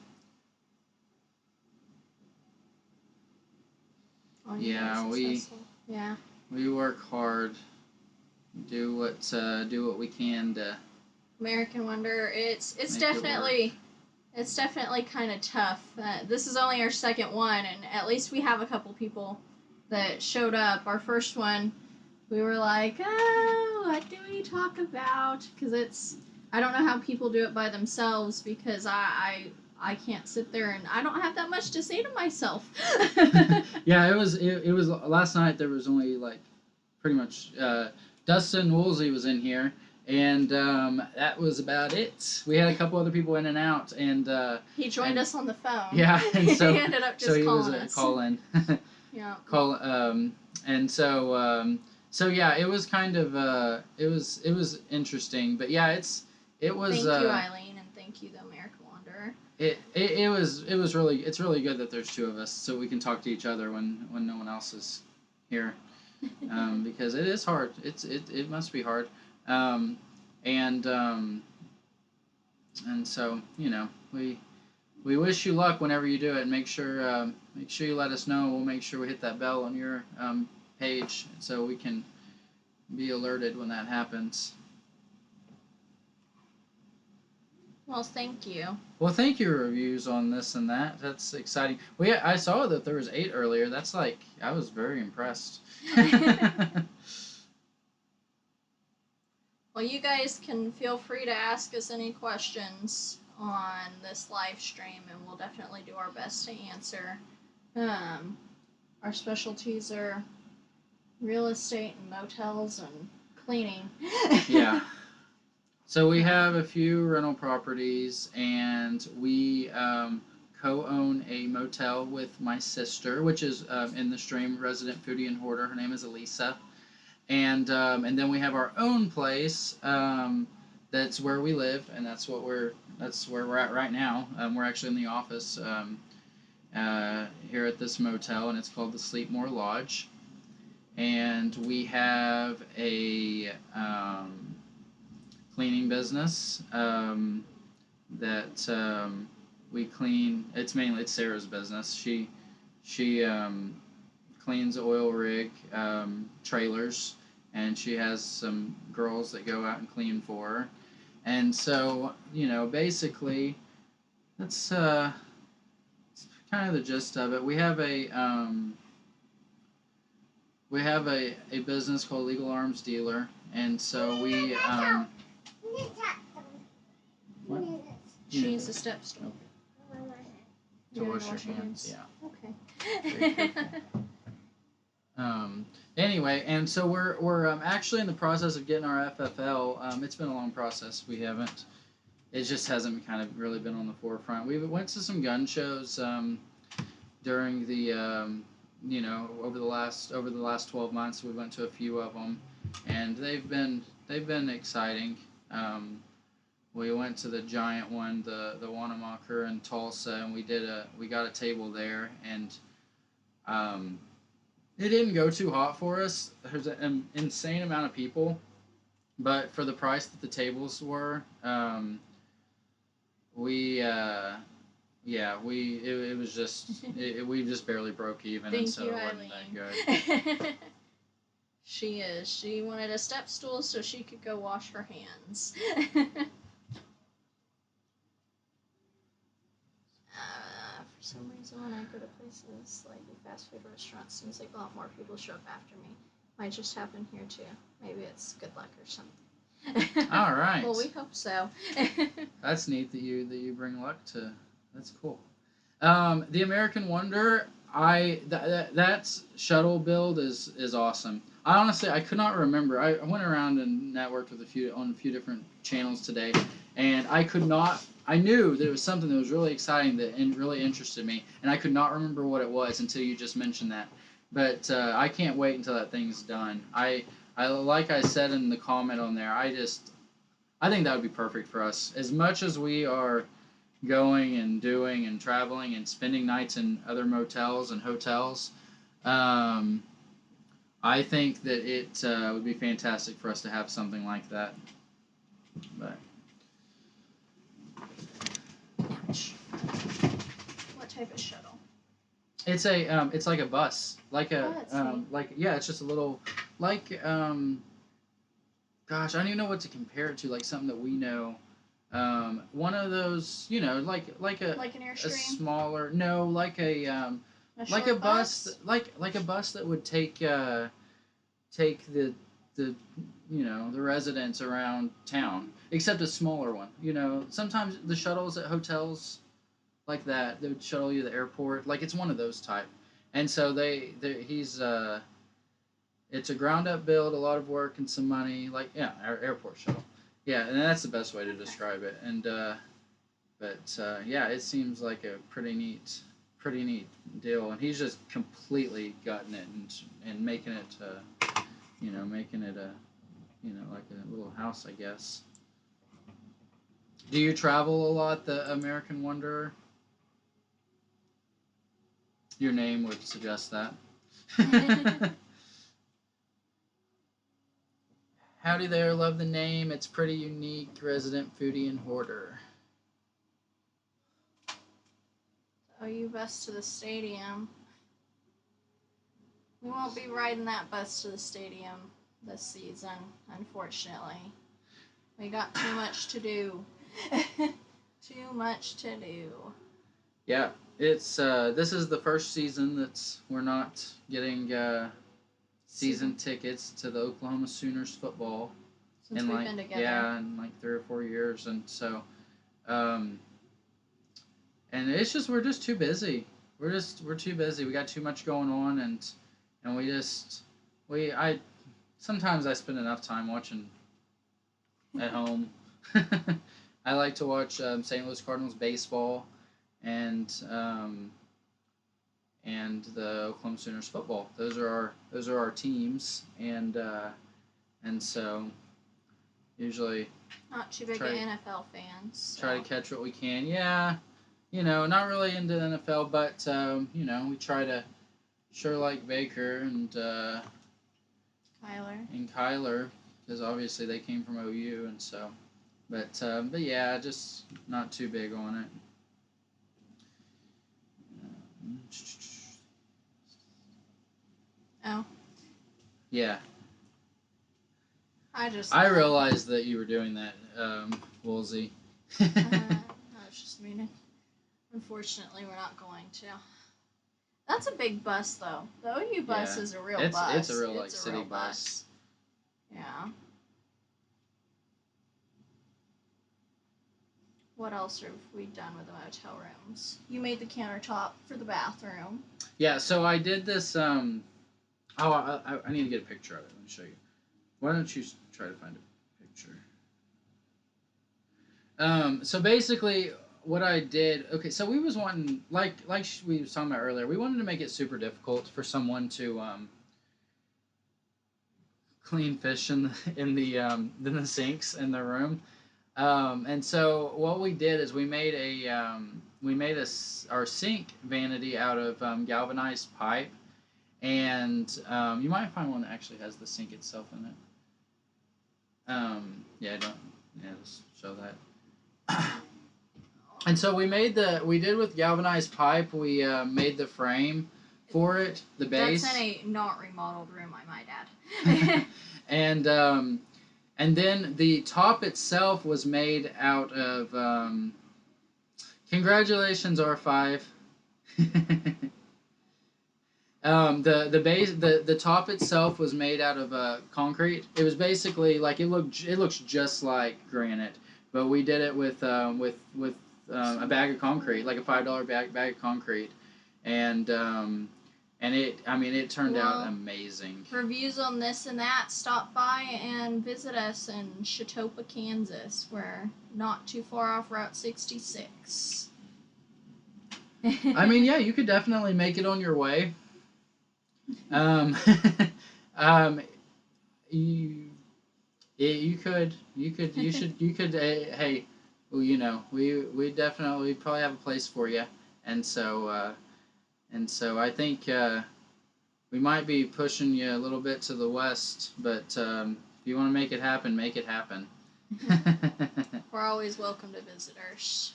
S2: yeah, we work hard, do what we can to
S1: American Wonder. It's definitely kind of tough. This is only our second one, and at least we have a couple people that showed up. Our first one, we were like, oh, what do we talk about? Because I don't know how people do it by themselves, because I can't sit there and I don't have that much to say to myself.
S2: Yeah, it was last night. There was only like pretty much Dustin Woolsey was in here, and that was about it. We had a couple other people in and out, and
S1: he joined us on the phone.
S2: Yeah, and so
S1: he ended up just calling us.
S2: Call in.
S1: Yeah.
S2: And so yeah, it was kind of it was interesting, but yeah, it was.
S1: Thank you, Eileen, and thank you, the American Wonder.
S2: It's really good that there's two of us, so we can talk to each other when no one else is here, because it is hard. It must be hard, and so we wish you luck whenever you do it. Make sure you let us know. We'll make sure we hit that bell on your page so we can be alerted when that happens.
S1: Well, thank you.
S2: Well, thank you, reviews on this and that. That's exciting. Well, yeah, I saw that there was 8 earlier. That's like, I was very impressed.
S1: Well, you guys can feel free to ask us any questions on this live stream, and we'll definitely do our best to answer. Our specialties are real estate and motels and cleaning.
S2: Yeah. So we have a few rental properties, and we co-own a motel with my sister, which is in the stream, resident foodie and hoarder. Her name is Elisa, and then we have our own place. That's where we live, and that's where we're at right now. We're actually in the office here at this motel, and it's called the Sleepmore Lodge. And we have a cleaning business that we clean. It's Sarah's business. She cleans oil rig trailers, and she has some girls that go out and clean for her. And so, basically, that's kind of the gist of it. We have a business called Legal Arms Dealer, and so we what?
S1: She needs a step stool.
S2: To wash your hands. Yeah.
S1: Okay.
S2: Anyway, and so we're actually in the process of getting our FFL. It's been a long process. It just hasn't kind of really been on the forefront. We went to some gun shows during the over the last 12 months. We went to a few of them, and they've been exciting. We went to the giant one, the Wanamaker in Tulsa, and we got a table there, and it didn't go too hot for us. There's an insane amount of people, but for the price that the tables were, we just barely broke even.
S1: Thank
S2: and so
S1: you,
S2: it wasn't
S1: Eileen.
S2: that good.
S1: She wanted a step stool so she could go wash her hands. some reason when I go to places like fast food restaurants, seems like a lot more people show up after me. Might just happen here too. Maybe it's good luck or something.
S2: All right.
S1: Well, we hope so.
S2: That's neat that you bring luck to. That's cool. The American Wonder, that shuttle build is awesome. I could not remember. I went around and networked with on a few different channels today, and I could not. I knew that it was something that was really exciting and really interested me, and I could not remember what it was until you just mentioned that. But I can't wait until that thing's done. I like I said in the comment on there. I think that would be perfect for us. As much as we are going and doing and traveling and spending nights in other motels and hotels, I think that it would be fantastic for us to have something like that. But
S1: what type of shuttle?
S2: it's like a bus, like it's just a little gosh, I don't even know what to compare it to, like something that we know. One of those, like
S1: an Airstream?
S2: a smaller, no, like a bus, like a bus that would take the the residents around town, except a smaller one. Sometimes the shuttles at hotels like that, they would shuttle you to the airport, like it's one of those type. And so it's a ground up build, a lot of work and some money, like airport shuttle. Yeah, and that's the best way to describe it. And it seems like a pretty neat deal. And he's just completely gutting it and making it like a little house, I guess. Do you travel a lot, the American Wanderer? Your name would suggest that. Howdy there, love the name. It's pretty unique. Resident foodie and hoarder.
S1: Oh, you bus to the stadium. We won't be riding that bus to the stadium this season, unfortunately. We got too much to do. Too much to do.
S2: Yeah, it's this is the first season we're not getting season tickets to the Oklahoma Sooners football
S1: since we've been together.
S2: Yeah, in like 3 or 4 years, and so and it's just we're just too busy. We're too busy. We got too much going on, and sometimes I spend enough time watching at home. I like to watch St. Louis Cardinals baseball and the Oklahoma Sooners football. Those are our teams, and so usually
S1: not too big of NFL fans. So.
S2: Try to catch what we can. Yeah, not really into the NFL, but we try to sure like Baker and Kyler, because obviously they came from OU, and so, but yeah, just not too big on it.
S1: Oh.
S2: Yeah.
S1: I
S2: realized that you were doing that, Woolsey.
S1: I was just meaning. Unfortunately, we're not going to. That's a big bus, though. The OU bus is a real bus.
S2: It's a real city bus.
S1: Yeah. What else have we done with the motel rooms? You made the countertop for the bathroom.
S2: Yeah, so I did this. I need to get a picture of it. Let me show you. Why don't you try to find a picture? So basically, what I did. Okay, so we was wanting, like we was talking about earlier, we wanted to make it super difficult for someone to clean fish in the sinks in the room. And so what we did is we made our sink vanity out of galvanized pipe, and you might find one that actually has the sink itself in it. Just show that. And so we did with galvanized pipe. We made the frame for it, the base.
S1: That's in a not remodeled room, I might add.
S2: And then the top itself was made out of, congratulations, R5. The base the top itself was made out of concrete. It was basically like it looks just like granite, but we did it with a bag of concrete, like a $5 bag of concrete, and it turned out amazing.
S1: Reviews on this and that. Stop by and visit us in Chetopa, Kansas. We're not too far off Route 66.
S2: I mean, yeah, you could definitely make it on your way. Um, you, you could. Hey, well, we definitely probably have a place for you, and so I think we might be pushing you a little bit to the west, but if you want to make it happen, make it happen.
S1: We're always welcome to visitors.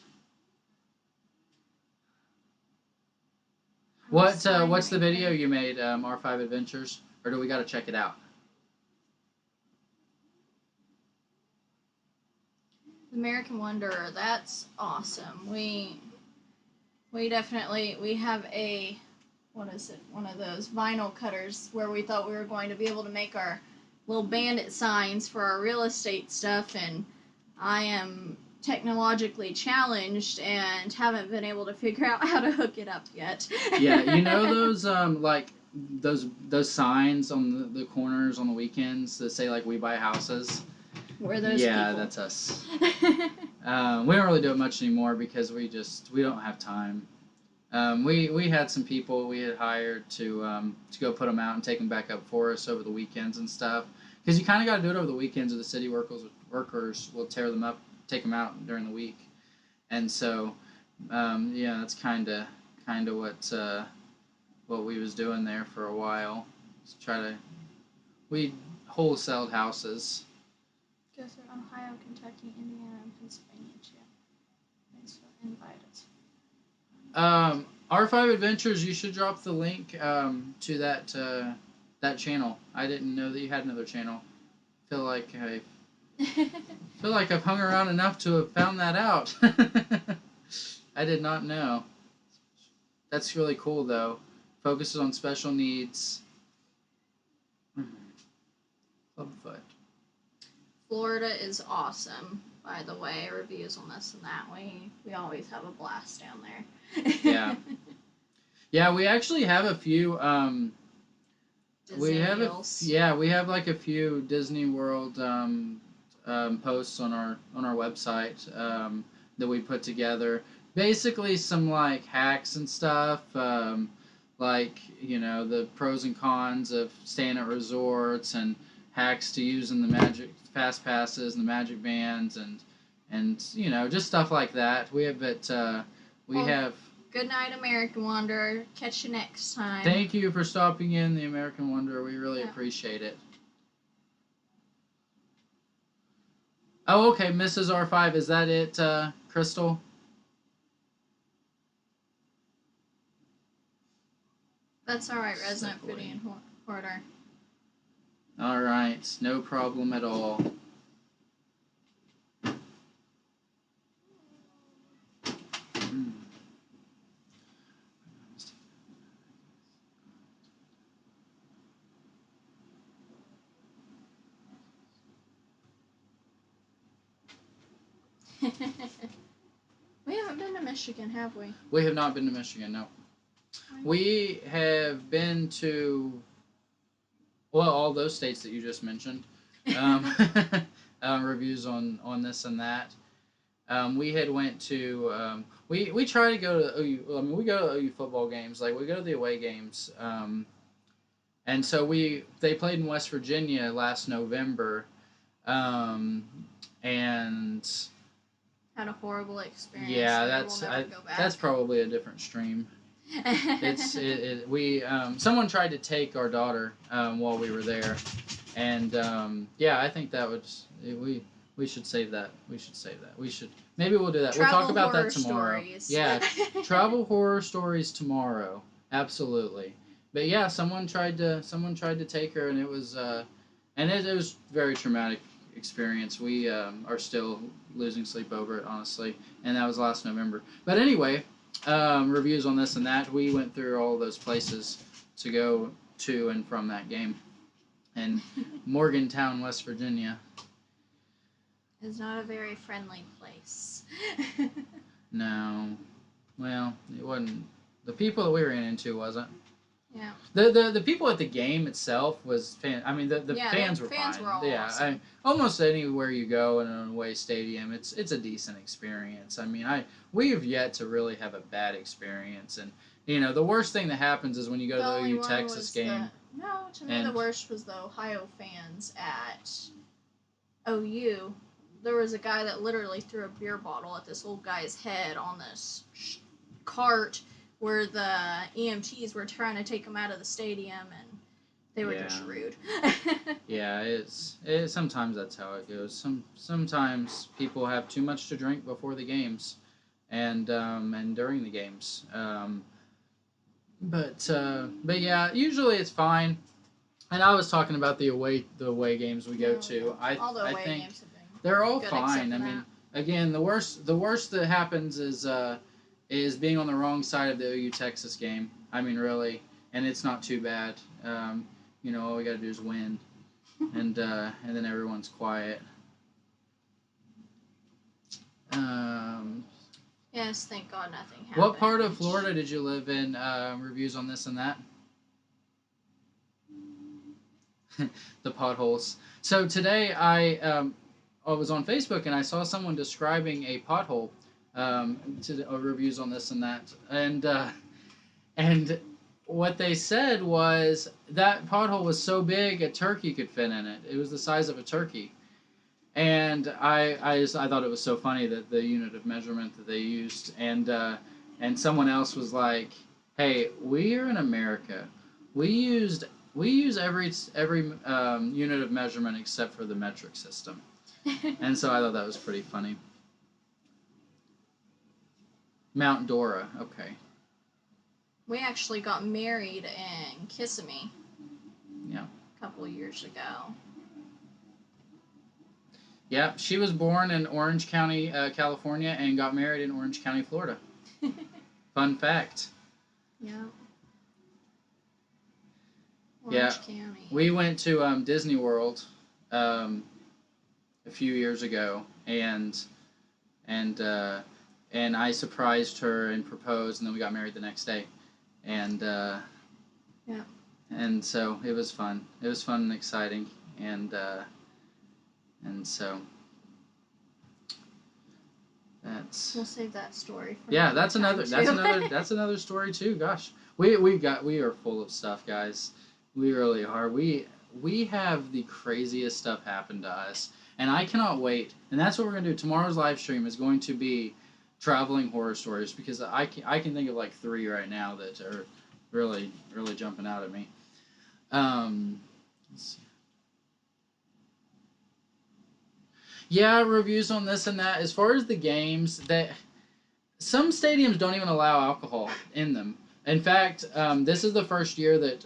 S2: What's the video you made, R5 Adventures, or do we got to check it out?
S1: American Wanderer, that's awesome. We have a, what is it, one of those vinyl cutters where we thought we were going to be able to make our little bandit signs for our real estate stuff, and I am technologically challenged and haven't been able to figure out how to hook it up yet.
S2: Yeah, you know those like those signs on the corners on the weekends that say like "We buy houses."
S1: Where those
S2: yeah,
S1: people?
S2: That's us. We don't really do it much anymore because we don't have time. We had some people we had hired to go put them out and take them back up for us over the weekends and stuff. Because you kind of got to do it over the weekends, or the city workers will tear them up, take them out during the week. And so, yeah, that's kind of what we was doing there for a while. We wholesaled houses.
S1: Go through Ohio, Kentucky, Indiana, and Pennsylvania too. Thanks for inviting us.
S2: R5 Adventures, you should drop the link to that channel. I didn't know that you had another channel. Feel like I've hung around enough to have found that out. I did not know. That's really cool though. Focuses on special needs. Clubfoot.
S1: Florida is awesome, by the way. Reviews on this and that. We always have a blast down there.
S2: Yeah. Yeah, we actually have a few we have like a few Disney World posts on our website that we put together. Basically some like hacks and stuff, like the pros and cons of staying at resorts, and hacks to using the magic fast passes and the magic bands, and just stuff like that. We have have.
S1: Good night, American Wanderer. Catch you next time.
S2: Thank you for stopping in, the American Wanderer. We really appreciate it. Oh, okay, Mrs. R5, is that it, Crystal?
S1: That's all right, Resident Foodie and Hoarder.
S2: All right, no problem at all.
S1: We haven't been to Michigan, have we?
S2: We have not been to Michigan, no. We have been to, well, all those states that you just mentioned. Reviews on this and that. We had went to, we try to go to OU, I mean, we go to OU football games, like we go to the away games. And so they played in West Virginia last November. And
S1: had a horrible experience.
S2: Yeah, that's probably a different stream. Someone tried to take our daughter while we were there, and yeah, I think that we should save that. Maybe we'll do that. We'll talk about that tomorrow.
S1: Stories.
S2: Yeah, travel horror stories tomorrow. Absolutely. But yeah, someone tried to take her, and it was very traumatic experience. We are still losing sleep over it, honestly, and that was last November. But anyway, reviews on this and that. We went through all those places to go to and from that game. And Morgantown, West Virginia.
S1: Is not a very friendly place.
S2: No. Well, it wasn't. The people that we ran into wasn't.
S1: Yeah.
S2: The people at the game itself was fan. I mean, the fans were
S1: fans
S2: fine.
S1: were all
S2: yeah,
S1: awesome.
S2: Almost anywhere you go in an away stadium, it's a decent experience. I mean, we have yet to really have a bad experience, and the worst thing that happens is when you go to the OU Texas game.
S1: To me the worst was the Ohio fans at OU. There was a guy that literally threw a beer bottle at this old guy's head on this cart where the EMTs were trying to take him out of the stadium, and they were just rude.
S2: Yeah, it's sometimes that's how it goes. Sometimes people have too much to drink before the games, and during the games. But yeah, usually it's fine. And I was talking about the away games we go to.
S1: All the away
S2: think
S1: games have been
S2: they're all
S1: good
S2: fine. I mean, again, the worst that happens is being on the wrong side of the OU Texas game. I mean, really, and it's not too bad. All we got to do is win, and then everyone's quiet.
S1: Yes, thank God nothing happened.
S2: What part of Florida did you live in? Reviews on this and that. The potholes. So today I was on Facebook and I saw someone describing a pothole. To reviews on this and that, and what they said was that pothole was so big a turkey could fit in it. It was the size of a turkey, and I thought it was so funny that the unit of measurement that they used, and someone else was like, "Hey, we are in America. We use every unit of measurement except for the metric system," and so I thought that was pretty funny. Mount Dora, okay.
S1: We actually got married in Kissimmee.
S2: Yeah.
S1: A couple of years ago.
S2: Yeah, she was born in Orange County, California, and got married in Orange County, Florida. Fun fact.
S1: Yeah.
S2: Orange
S1: County.
S2: We went to Disney World a few years ago, and I surprised her and proposed, and then we got married the next day, and and so it was fun. It was fun and exciting, and so
S1: we'll save that story for
S2: that's another story too. Gosh, we are full of stuff, guys. We really are. We have the craziest stuff happen to us, and I cannot wait. And that's what we're gonna do. Tomorrow's live stream is going to be traveling horror stories, because I can think of like 3 right now that are really jumping out at me. Let's see. Yeah, reviews on this and that. As far as the games, that some stadiums don't even allow alcohol in them. In fact, this is the first year that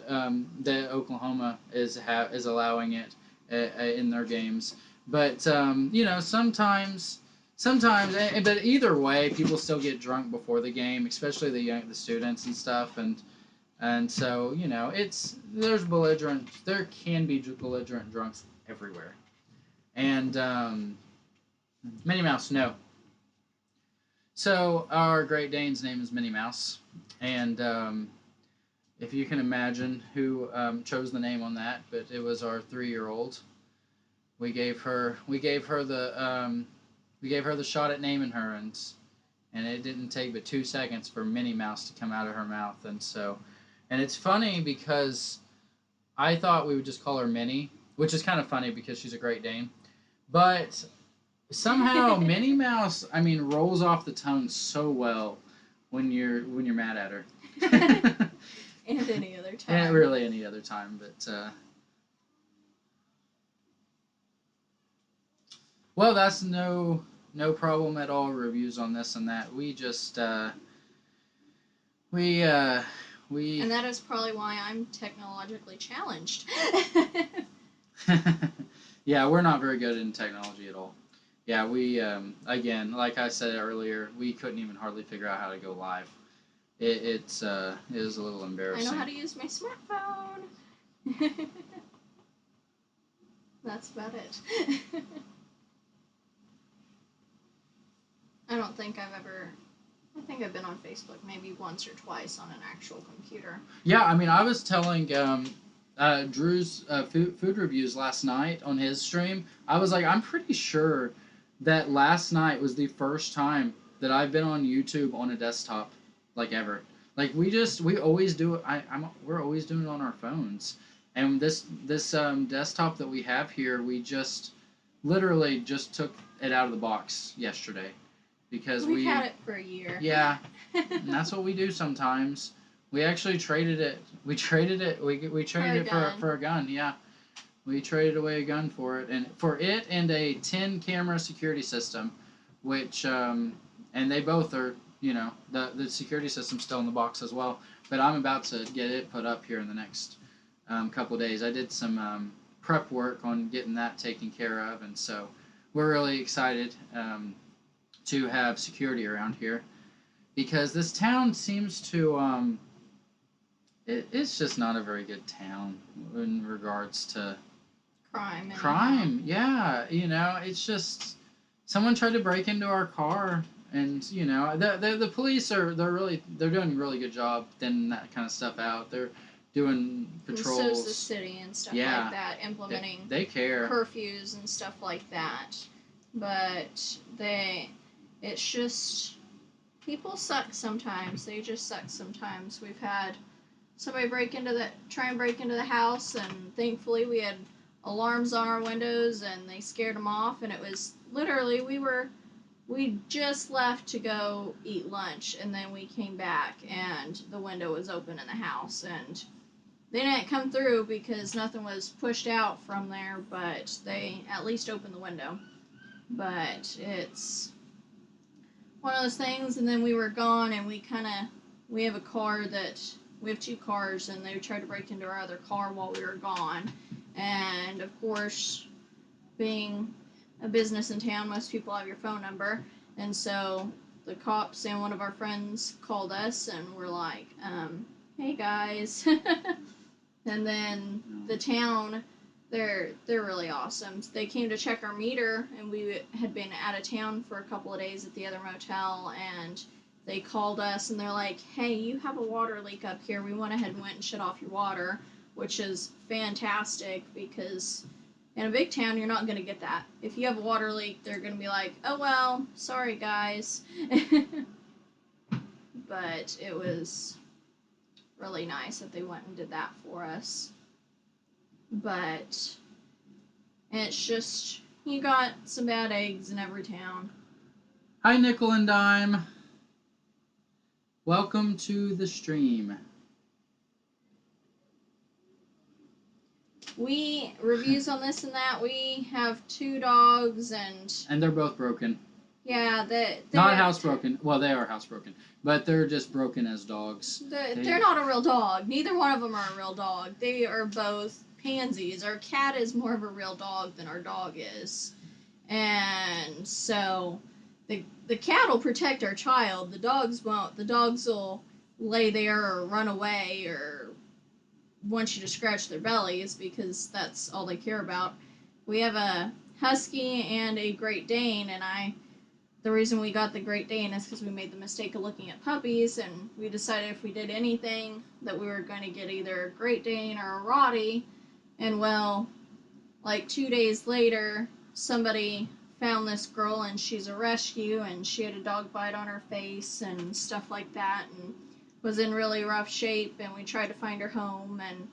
S2: Oklahoma is allowing it in their games. But sometimes, but either way, people still get drunk before the game, especially the students and stuff, and so there can be belligerent drunks everywhere, and Minnie Mouse, no. So our Great Dane's name is Minnie Mouse, and if you can imagine who chose the name on that, but it was our 3-year-old. We gave her the shot at naming her, and it didn't take but 2 seconds for Minnie Mouse to come out of her mouth, and it's funny because I thought we would just call her Minnie, which is kind of funny because she's a Great Dane, but somehow Minnie Mouse, rolls off the tongue so well when you're mad at her.
S1: And any other time.
S2: And really any other time, but well, that's no problem at all. Reviews on this and that. We just we
S1: and that is probably why I'm technologically challenged.
S2: Yeah, we're not very good in technology at all. Yeah, we again, like I said earlier, we couldn't even hardly figure out how to go live. It is a little
S1: I
S2: embarrassing.
S1: know how to use my smartphone. That's about it. I don't think I've ever. I think I've been on Facebook maybe once or twice on an actual computer.
S2: Yeah, I mean, I was telling Drew's food reviews last night on his stream. I was like, I'm pretty sure that last night was the first time that I've been on YouTube on a desktop, like ever. Like we always do it. We're always doing it on our phones, and this desktop that we have here, we just literally just took it out of the box yesterday because
S1: We've had it for a year.
S2: Yeah, and that's what we do sometimes. We actually traded it. We traded it. We traded it for a gun. Yeah, we traded away a gun for it, and a 10 camera security system, which and they both are, the security system's still in the box as well. But I'm about to get it put up here in the next couple days. I did some prep work on getting that taken care of, and so we're really excited to have security around here, because this town seems to it's just not a very good town in regards to
S1: crime.
S2: Yeah, it's just someone tried to break into our car, and the police they're doing a really good job thinning that kind of stuff out. They're doing patrols.
S1: And so's the city and stuff like that, implementing
S2: they care
S1: curfews and stuff like that. But it's just, people suck sometimes. They just suck sometimes. We've had somebody try and break into the house, and thankfully we had alarms on our windows, and they scared them off. And it was literally, we just left to go eat lunch, and then we came back, and the window was open in the house, and they didn't come through because nothing was pushed out from there, but they at least opened the window. But it's one of those things. And then we were gone, and we have we have two cars, and they tried to break into our other car while we were gone. And of course, being a business in town, most people have your phone number, and so the cops and one of our friends called us, and we're like, hey guys. And then the town, they're really awesome. They came to check our meter, and we had been out of town for a couple of days at the other motel, and they called us, and they're like, hey, you have a water leak up here. We went ahead and went and shut off your water, which is fantastic, because in a big town, you're not going to get that. If you have a water leak, they're going to be like, oh, well, sorry, guys. But it was really nice that they went and did that for us. But it's just, you got some bad eggs in every town.
S2: Hi, Nickel and Dime. Welcome to the stream.
S1: We reviews on this and that. We have 2 dogs, and
S2: they're both broken.
S1: Yeah, they're
S2: not housebroken. Well, they are housebroken, but they're just broken as dogs.
S1: They're not a real dog. Neither one of them are a real dog. They are both pansies. Our cat is more of a real dog than our dog is, and so the cat will protect our child. The dogs won't. The dogs will lay there or run away or want you to scratch their bellies, because that's all they care about. We have a husky and a Great Dane, and the reason we got the Great Dane is because we made the mistake of looking at puppies, and we decided if we did anything that we were going to get either a Great Dane or a Rottie. And well, like 2 days later, somebody found this girl, and she's a rescue, and she had a dog bite on her face and stuff like that, and was in really rough shape, and we tried to find her home, and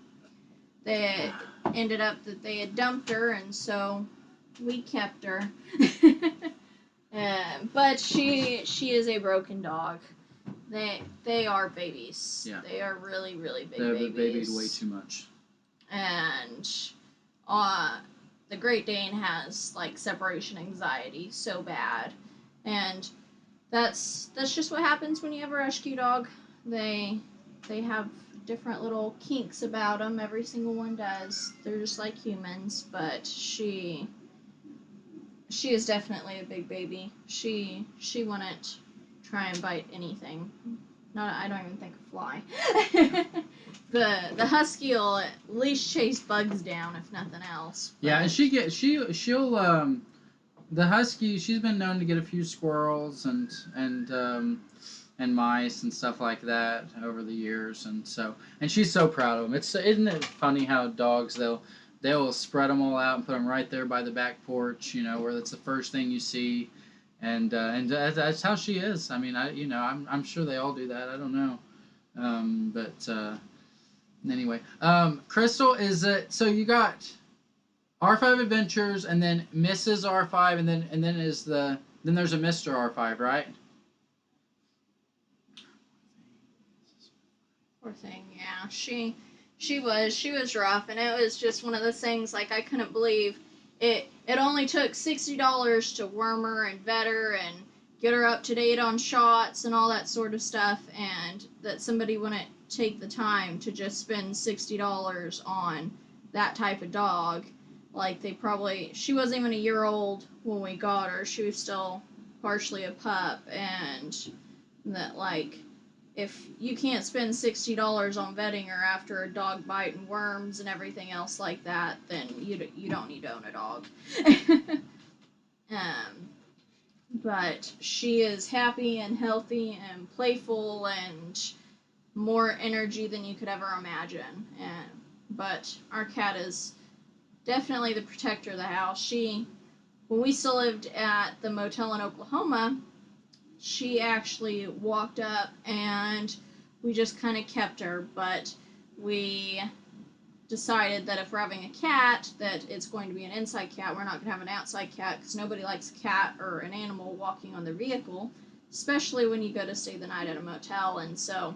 S1: they ended up that they had dumped her, and so we kept her. But she is a broken dog. They are babies. Yeah. They are really, really big babies.
S2: They're babied way too much.
S1: And the Great Dane has like separation anxiety so bad, and that's just what happens when you have a rescue dog. They have different little kinks about them. Every single one does. They're just like humans, but she is definitely a big baby. She wouldn't try and bite anything. Not I don't even think a fly. The husky will at least chase bugs down if nothing else.
S2: Yeah, and she'll the husky, she's been known to get a few squirrels and mice and stuff like that over the years, and she's so proud of them. Isn't it funny how dogs they'll spread them all out and put them right there by the back porch, where that's the first thing you see, and that's how she is. I mean, I'm sure they all do that. I don't know, but anyway, Crystal, is it so you got R5 Adventures and then Mrs. R5 and then there's a Mr. R5, right?
S1: Poor thing, yeah. She was rough, and it was just one of those things like I couldn't believe it only took $60 to worm her and vet her and get her up to date on shots and all that sort of stuff, and that somebody wouldn't take the time to just spend $60 on that type of dog. Like she wasn't even a year old when we got her. She was still partially a pup, and that like if you can't spend $60 on vetting her after a dog bite and worms and everything else like that, then you don't need to own a dog. But she is happy and healthy and playful and more energy than you could ever imagine. But our cat is definitely the protector of the house. When we still lived at the motel in Oklahoma, she actually walked up and we just kind of kept her, but we decided that if we're having a cat, that it's going to be an inside cat. We're not going to have an outside cat because nobody likes a cat or an animal walking on their vehicle, especially when you go to stay the night at a motel. And so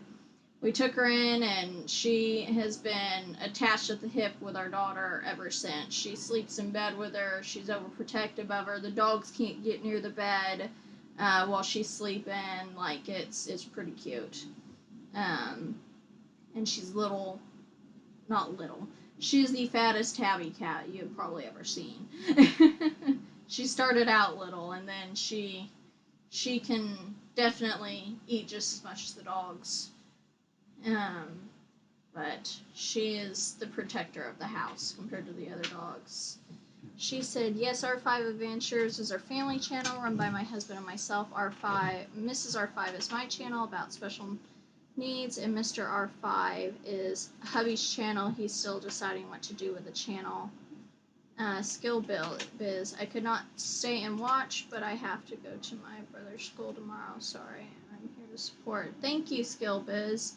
S1: we took her in, and she has been attached at the hip with our daughter ever since. She sleeps in bed with her. She's overprotective of her. The dogs can't get near the bed while she's sleeping. Like, it's pretty cute. And she's little. Not little. She's the fattest tabby cat you've probably ever seen. She started out little, and then she can definitely eat just as much as the dogs. But she is the protector of the house compared to the other dogs. She said, yes, R5 Adventures is our family channel run by my husband and myself. Mrs. R5 is my channel about special needs, and Mr. R5 is hubby's channel. He's still deciding what to do with the channel. Skill Biz. I could not stay and watch, but I have to go to my brother's school tomorrow. Sorry, I'm here to support. Thank you, Skill Biz.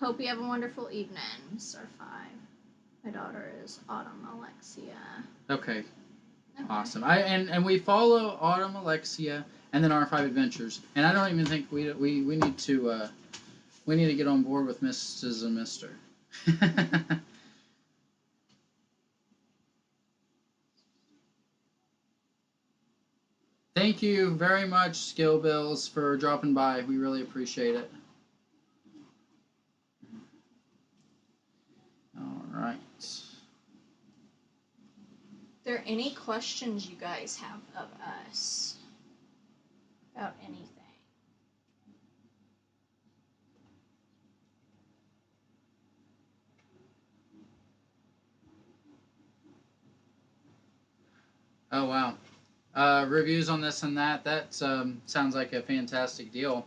S1: Hope you have a wonderful evening, Mr. R5. My daughter is Autumn Alexia.
S2: Okay. Awesome. And we follow Autumn Alexia and then R5 Adventures, and I don't even think we need to get on board with Mrs. and Mr. Thank you very much, Skill Bills, for dropping by. We really appreciate it. All right.
S1: Are there any questions you guys have of us about anything?
S2: Oh, wow. Reviews on this and that. That sounds like a fantastic deal.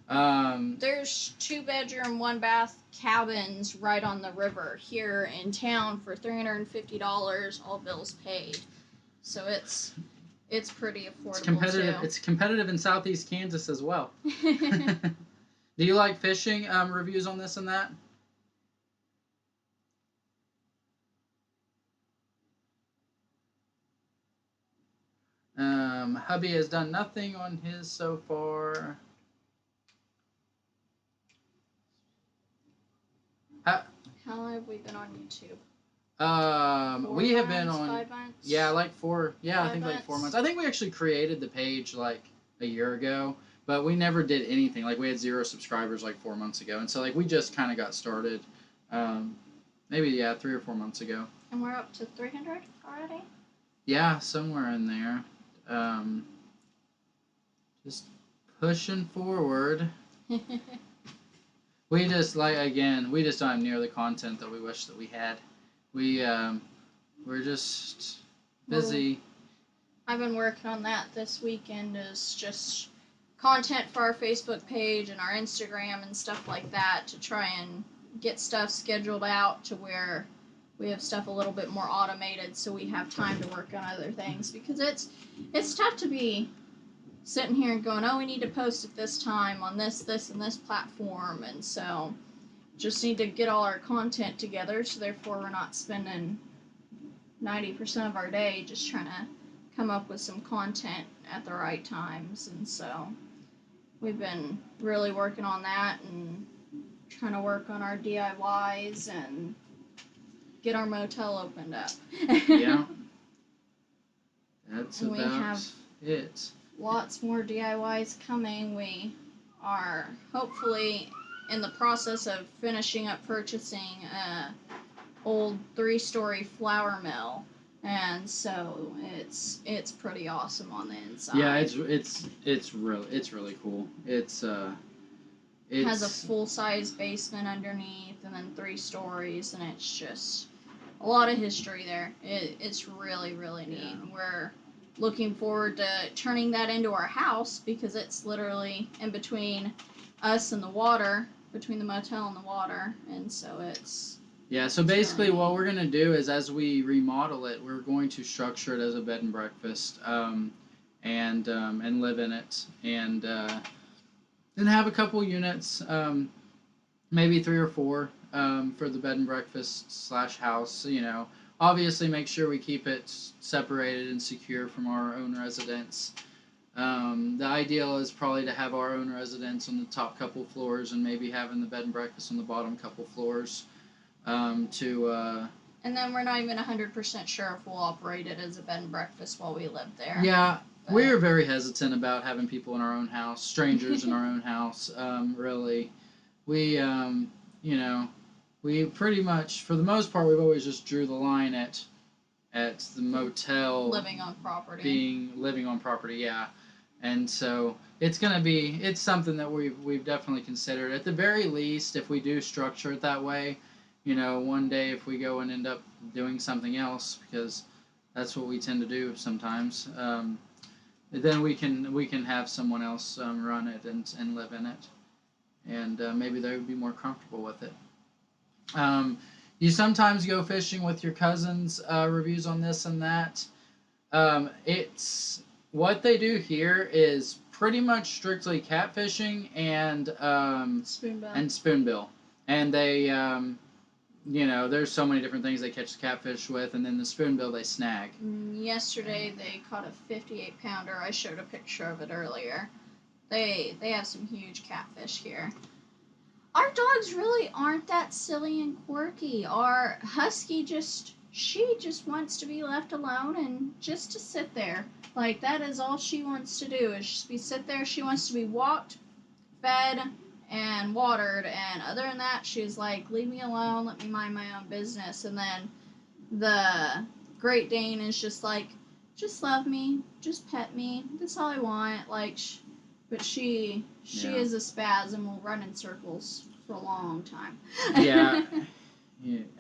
S1: There's 2-bedroom, 1-bath cabins right on the river here in town for $350, all bills paid. So it's pretty affordable.
S2: It's competitive.
S1: Too.
S2: It's competitive in Southeast Kansas as well. Do you like fishing? Reviews on this and that? Hubby has done nothing on his so far.
S1: How long have we been on YouTube?
S2: We have been on
S1: 5 months.
S2: Yeah, like 4. Yeah, I think
S1: months?
S2: like 4 months. I think we actually created the page like a year ago, but we never did anything. Like we had 0 subscribers like 4 months ago, and so like we just kind of got started. Maybe 3 or 4 months ago.
S1: And we're up to 300 already.
S2: Yeah, somewhere in there. Um, just pushing forward. We just we just don't have near the content that we wish that we had. We're just busy.
S1: I've been working on that this weekend, is just content for our Facebook page and our Instagram and stuff like that, to try and get stuff scheduled out to where we have stuff a little bit more automated, so we have time to work on other things, because it's tough to be sitting here and going, oh, we need to post at this time on this and this platform, and so just need to get all our content together, so therefore we're not spending 90% of our day just trying to come up with some content at the right times. And so we've been really working on that and trying to work on our DIYs and get our motel opened up.
S2: Yeah. That's
S1: and we
S2: about
S1: have
S2: it.
S1: Lots more DIYs coming. We are hopefully in the process of finishing up purchasing a old 3-story flour mill, and so it's pretty awesome on the inside.
S2: Yeah, it's really cool. It
S1: has a full-size basement underneath, and then 3 stories, and it's just a lot of history there. It's really, really neat.
S2: Yeah.
S1: We're looking forward to turning that into our house, because it's literally in between us and the water, between the motel and the water, and so it's...
S2: Yeah, so basically what we're going to do is, as we remodel it, we're going to structure it as a bed and breakfast, and live in it, and then have a couple units, maybe 3 or 4, for the bed and breakfast / house. Obviously make sure we keep it separated and secure from our own residence. The ideal is probably to have our own residence on the top couple floors, and maybe having the bed and breakfast on the bottom couple floors. And
S1: then we're not even 100% sure if we'll operate it as a bed and breakfast while we live there.
S2: Yeah, we're very hesitant about having people in our own house, strangers in our own house. Really, we we pretty much, for the most part, we've always just drew the line at the motel
S1: living on property.
S2: Yeah, and so it's something that we've definitely considered. At the very least, if we do structure it that way, one day if we go and end up doing something else, because that's what we tend to do sometimes, then we can have someone else run it and live in it, and maybe they would be more comfortable with it. You sometimes go fishing with your cousins, reviews on this and that. It's what they do here is pretty much strictly catfishing and spoonbill. And they, there's so many different things they catch the catfish with, and then the spoonbill they snag.
S1: Yesterday they caught a 58-pounder. I showed a picture of it earlier. They have some huge catfish here. Our dogs really aren't that silly and quirky. Our husky she just wants to be left alone and just to sit there. Like, that is all she wants to do, is just sit there. She wants to be walked, fed, and watered, and other than that, she's like, leave me alone, let me mind my own business. And then the Great Dane is just like, just love me, just pet me, that's all I want. Like, but she is a spaz and will run in circles for a long time.
S2: Yeah,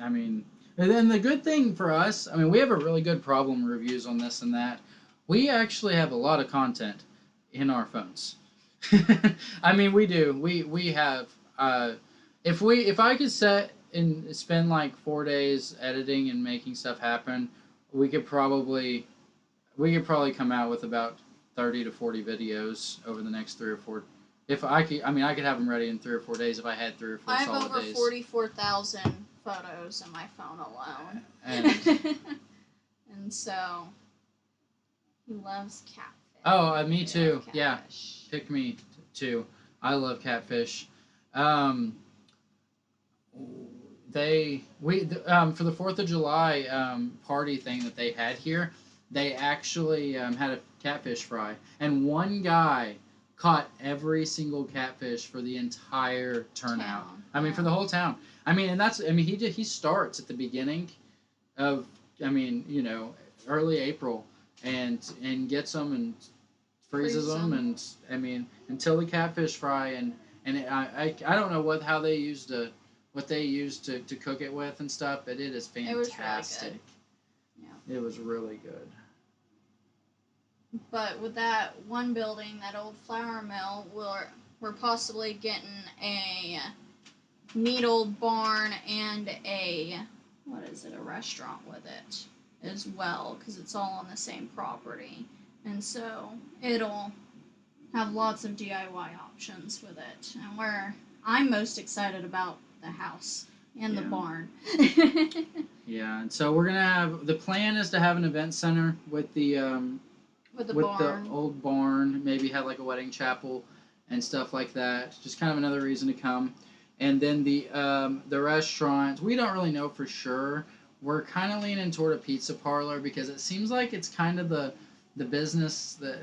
S2: I mean, and then the good thing for us, I mean, we have a really good problem reviews on this and that. We actually have a lot of content in our phones. I mean, we do. We have. If I could spend like 4 days editing and making stuff happen, we could probably come out with about 30 to 40 videos over the next 3 or 4. If I could, I could have them ready in 3 or 4 days if I had 3 or 4 solid days.
S1: I have over 44,000 photos in my phone alone. And so, he loves catfish.
S2: Oh, me too. Yeah, pick me too. I love catfish. For the 4th of July party thing that they had here, they actually had a catfish fry, and one guy caught every single catfish for the entire turnout. For the whole town. He starts at the beginning of, early April, and gets them and freezes them, and I mean until the catfish fry, I don't know how they used what they used to cook it with and stuff, but it is fantastic.
S1: It was really good. Yeah.
S2: It was really good.
S1: But with that one building, that old flour mill, we're possibly getting a neat old barn and a restaurant with it as well, because it's all on the same property, and so it'll have lots of DIY options with it. And I'm most excited about the house and the barn.
S2: Yeah, and so we're gonna the plan is to have an event center with the old barn, maybe have like a wedding chapel and stuff like that. Just kind of another reason to come. And then the restaurant, we don't really know for sure. We're kind of leaning toward a pizza parlor because it seems like it's kind of the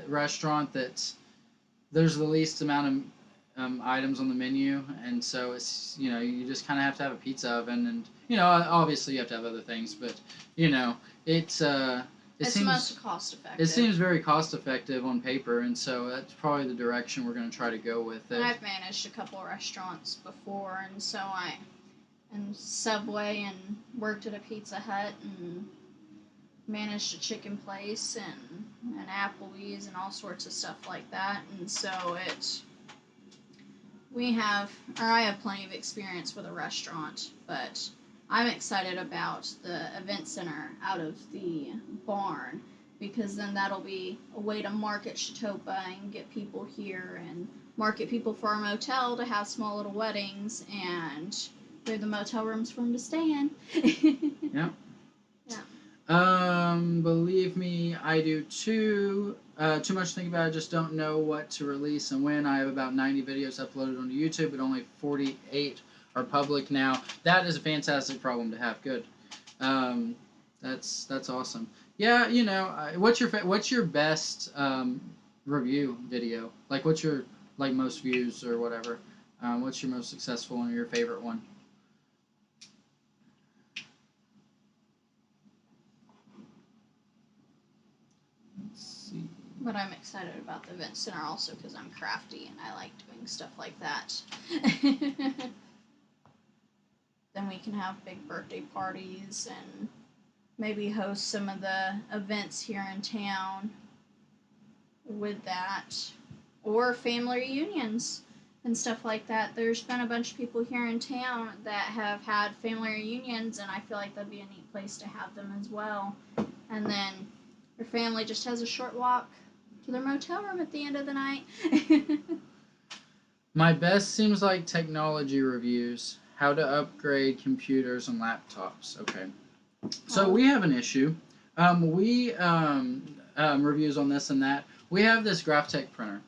S2: restaurant that there's the least amount of items on the menu, and so it's you just kind of have to have a pizza oven, and obviously you have to have other things, but it's
S1: it's most cost effective.
S2: It seems very cost effective on paper, and so that's probably the direction we're going to try to go with it.
S1: And I've managed a couple of restaurants before, and so and Subway, and worked at a Pizza Hut, and managed a chicken place, and an Applebee's, and all sorts of stuff like that. And so I have plenty of experience with a restaurant, but I'm excited about the event center out of the barn, because then that'll be a way to market Chetopa and get people here and market people for our motel to have small little weddings, and we have the motel rooms for them to stay in.
S2: Yeah.
S1: Yeah.
S2: Believe me, I do too. Too much to think about. I just don't know what to release and when. I have about 90 videos uploaded onto YouTube, but only 48 are public now. That is a fantastic problem to have. Good. That's awesome. Yeah, what's your best review video? Like, what's your most views or whatever? What's your most successful one or your favorite one? Let's see.
S1: But I'm excited about the event center also because I'm crafty and I like doing stuff like that. Then we can have big birthday parties and maybe host some of the events here in town with that. Or family reunions and stuff like that. There's been a bunch of people here in town that have had family reunions, and I feel like that'd be a neat place to have them as well. And then your family just has a short walk to their motel room at the end of the night.
S2: My best seems like technology reviews. How to upgrade computers and laptops. Okay. So we have an issue. Reviews on this and that. We have this Graphtec printer.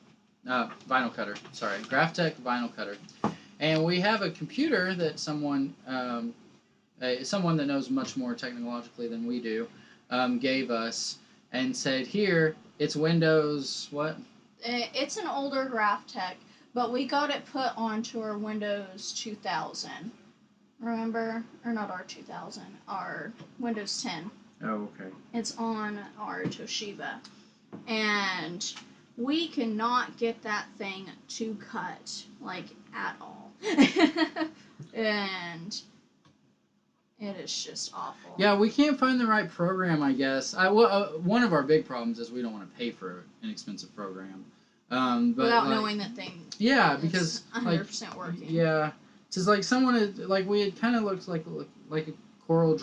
S2: Vinyl cutter. Sorry. Graphtec vinyl cutter. And we have a computer that someone that knows much more technologically than we do gave us and said, here, it's Windows, what?
S1: It's an older Graphtec, but we got it put onto our Windows 2000. Remember? Or not our 2000, our Windows 10.
S2: Oh, okay.
S1: It's on our Toshiba. And we cannot get that thing to cut, at all. And it is just awful.
S2: Yeah, we can't find the right program, I guess. One of our big problems is we don't want to pay for an expensive program. But
S1: without knowing that thing.
S2: Yeah, because
S1: 100% working.
S2: Yeah, it's someone we had kind of looked like a Corel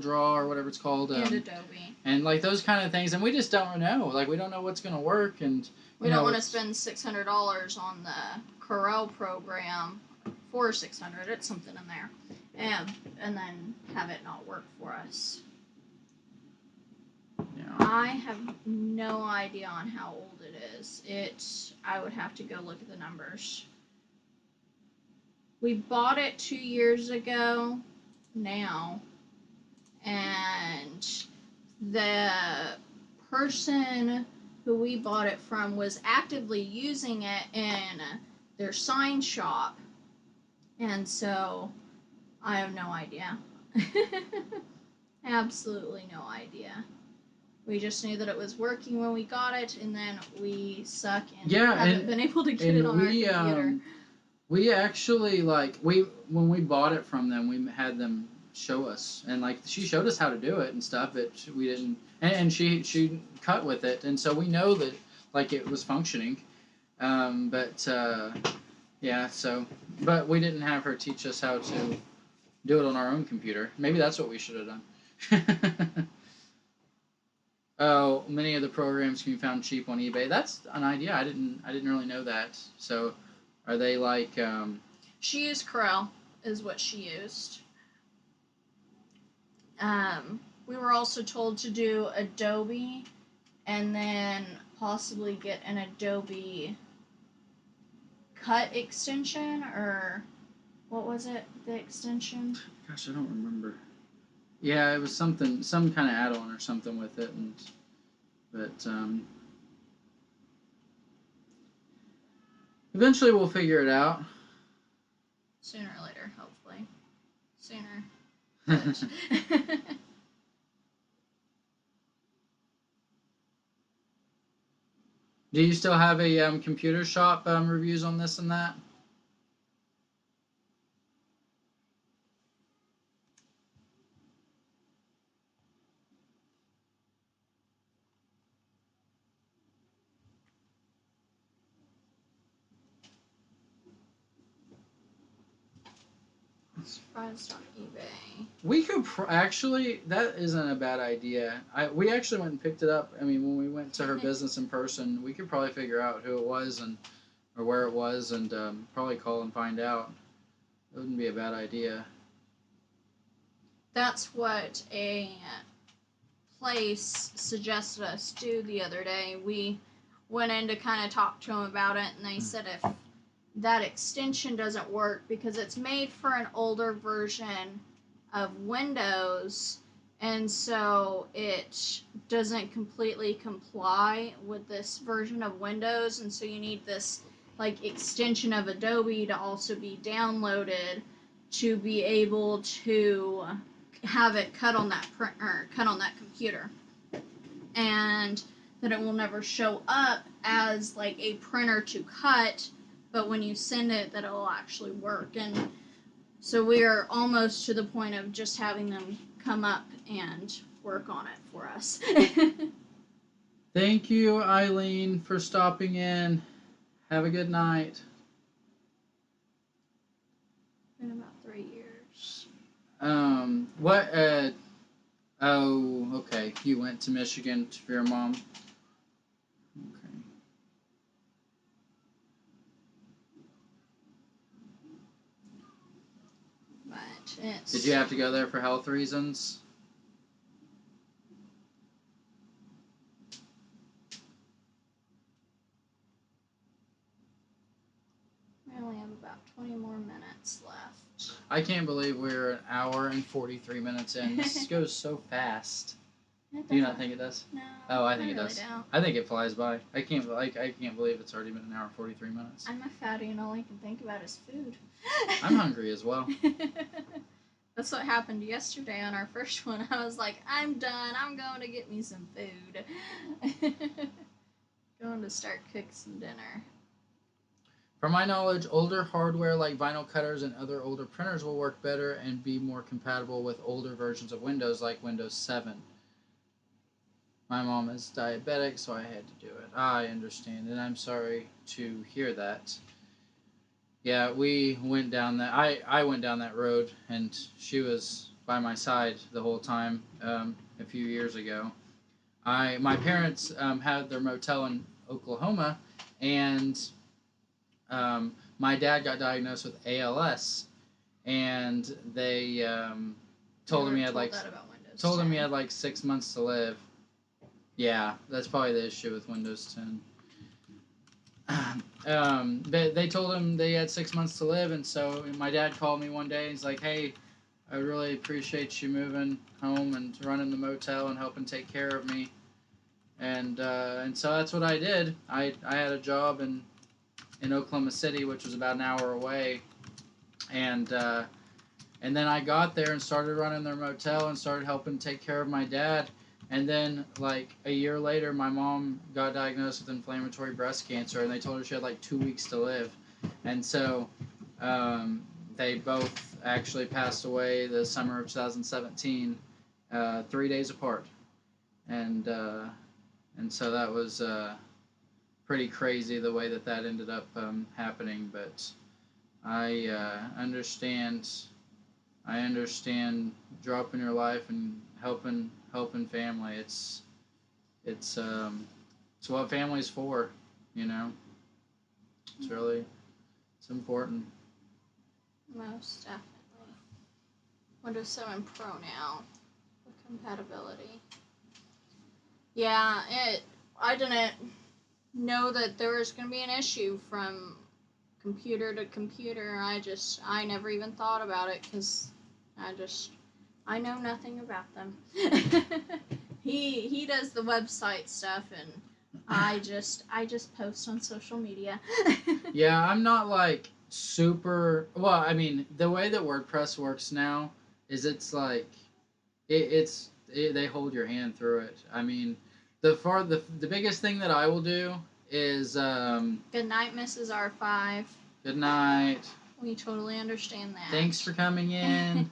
S2: Draw or whatever it's called.
S1: And Adobe.
S2: And those kind of things, and we just don't know. We don't know what's gonna work, and
S1: we don't want to spend $600 on the Corel program for $600. It's something in there, and then have it not work for us.
S2: Yeah.
S1: I have no idea on how old it is. I would have to go look at the numbers. We bought it 2 years ago now, and the person who we bought it from was actively using it in their sign shop, and so I have no idea. Absolutely no idea. We just knew that it was working when we got it, and then we suck and
S2: Yeah,
S1: haven't been able to get it on our computer.
S2: We actually when we bought it from them, we had them show us, and she showed us how to do it and stuff. But we didn't, and she cut with it, and so we know that it was functioning. Yeah, so but we didn't have her teach us how to do it on our own computer. Maybe that's what we should have done. Oh, many of the programs can be found cheap on eBay. That's an idea. I didn't really know that. So, are they
S1: She used Corel, is what she used. We were also told to do Adobe, and then possibly get an Adobe Cut extension, or what was it? The extension?
S2: Gosh, I don't remember. Yeah, it was some kind of add-on or something with it, but eventually we'll figure it out.
S1: Sooner or later, hopefully. Sooner.
S2: Do you still have a computer shop reviews on this and that?
S1: Surprised on eBay.
S2: We could actually. That isn't a bad idea. We actually went and picked it up. I mean, when we went to her business in person, we could probably figure out who it was or where it was, and probably call and find out. It wouldn't be a bad idea.
S1: That's what a place suggested us do the other day. We went in to kind of talk to them about it, and they said if that extension doesn't work because it's made for an older version of Windows, and so it doesn't completely comply with this version of Windows, and so you need this extension of Adobe to also be downloaded to be able to have it cut on that cut on that computer, and that it will never show up as a printer to cut, but when you send it, that it will actually work. And so we are almost to the point of just having them come up and work on it for us.
S2: Thank you, Eileen, for stopping in. Have a good night.
S1: Been about 3 years.
S2: What? Oh, okay. You went to Michigan for your mom. Okay. Did you have to go there for health reasons?
S1: We only have about 20 more minutes left.
S2: I can't believe we're an hour and 43 minutes in. This goes so fast. Do you not think it does?
S1: No.
S2: Oh, I think it
S1: really
S2: does.
S1: Don't.
S2: I think it flies by. I can't believe it's already been an hour and 43 minutes.
S1: I'm a fatty and all I can think about is food.
S2: I'm hungry as well.
S1: That's what happened yesterday on our first one. I was like, I'm done. I'm going to get me some food. Going to start cooking some dinner.
S2: From my knowledge, older hardware like vinyl cutters and other older printers will work better and be more compatible with older versions of Windows like Windows 7. My mom is diabetic, so I had to do it. I understand, and I'm sorry to hear that. Yeah, we went down that. I went down that road, and she was by my side the whole time. A few years ago, my parents had their motel in Oklahoma, and my dad got diagnosed with ALS, and they told him he had 6 months to live. Yeah, that's probably the issue with Windows 10. They told him they had 6 months to live, and so my dad called me one day and he's like, hey, I really appreciate you moving home and running the motel and helping take care of me. And so that's what I did. I had a job in Oklahoma City, which was about an hour away, and then I got there and started running their motel and started helping take care of my dad. And then, like, a year later, my mom got diagnosed with inflammatory breast cancer, and they told her she had like 2 weeks to live. And so, um, they both actually passed away the summer of 2017, 3 days apart. And so that was pretty crazy the way that that ended up happening. But I understand. I understand dropping your life and helping family. It's it's what family's for, you know. It's really it's important.
S1: Most definitely. Windows 7 Pro now with compatibility. Yeah, I didn't know that there was going to be an issue from computer to computer. I never even thought about it because I know nothing about them. He does the website stuff, and I just post on social media.
S2: Yeah, I'm not like super. Well, I mean, the way that WordPress works now is it's like they hold your hand through it. I mean, the biggest thing that I will do is
S1: Good night, Mrs. R5.
S2: good night.
S1: We totally understand that.
S2: Thanks for coming in.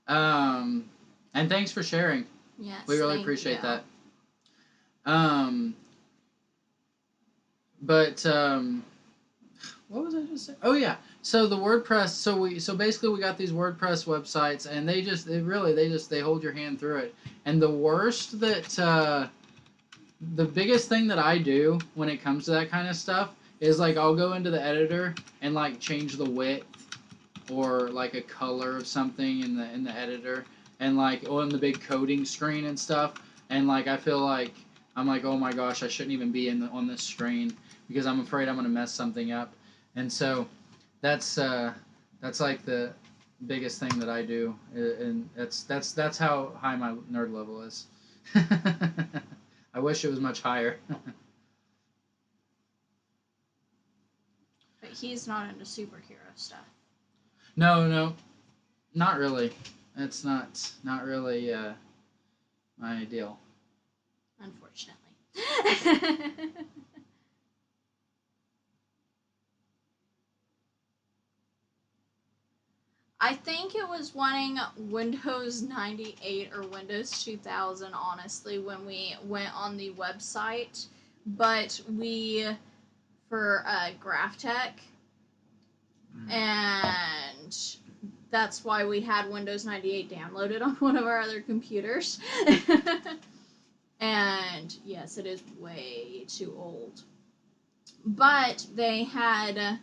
S2: And thanks for sharing.
S1: Yes,
S2: We really
S1: thank
S2: appreciate
S1: you.
S2: that. But what was I just saying? Oh yeah. So the WordPress. So basically we got these WordPress websites, and they hold your hand through it. And the biggest thing that I do when it comes to that kind of stuff is like I'll go into the editor and like change the width or like a color of something in the editor, and like on the big coding screen and stuff, and like I feel like I'm like, oh my gosh, I shouldn't even be on this screen because I'm afraid I'm gonna mess something up. And so that's like the biggest thing that I do, and that's how high my nerd level is. I wish it was much higher.
S1: But he's not into superhero stuff.
S2: No, not really. It's not really my ideal.
S1: Unfortunately. I think it was wanting Windows 98 or Windows 2000, honestly, when we went on the website. But for GraphTech, and that's why we had Windows 98 downloaded on one of our other computers. And yes, it is way too old. But they had,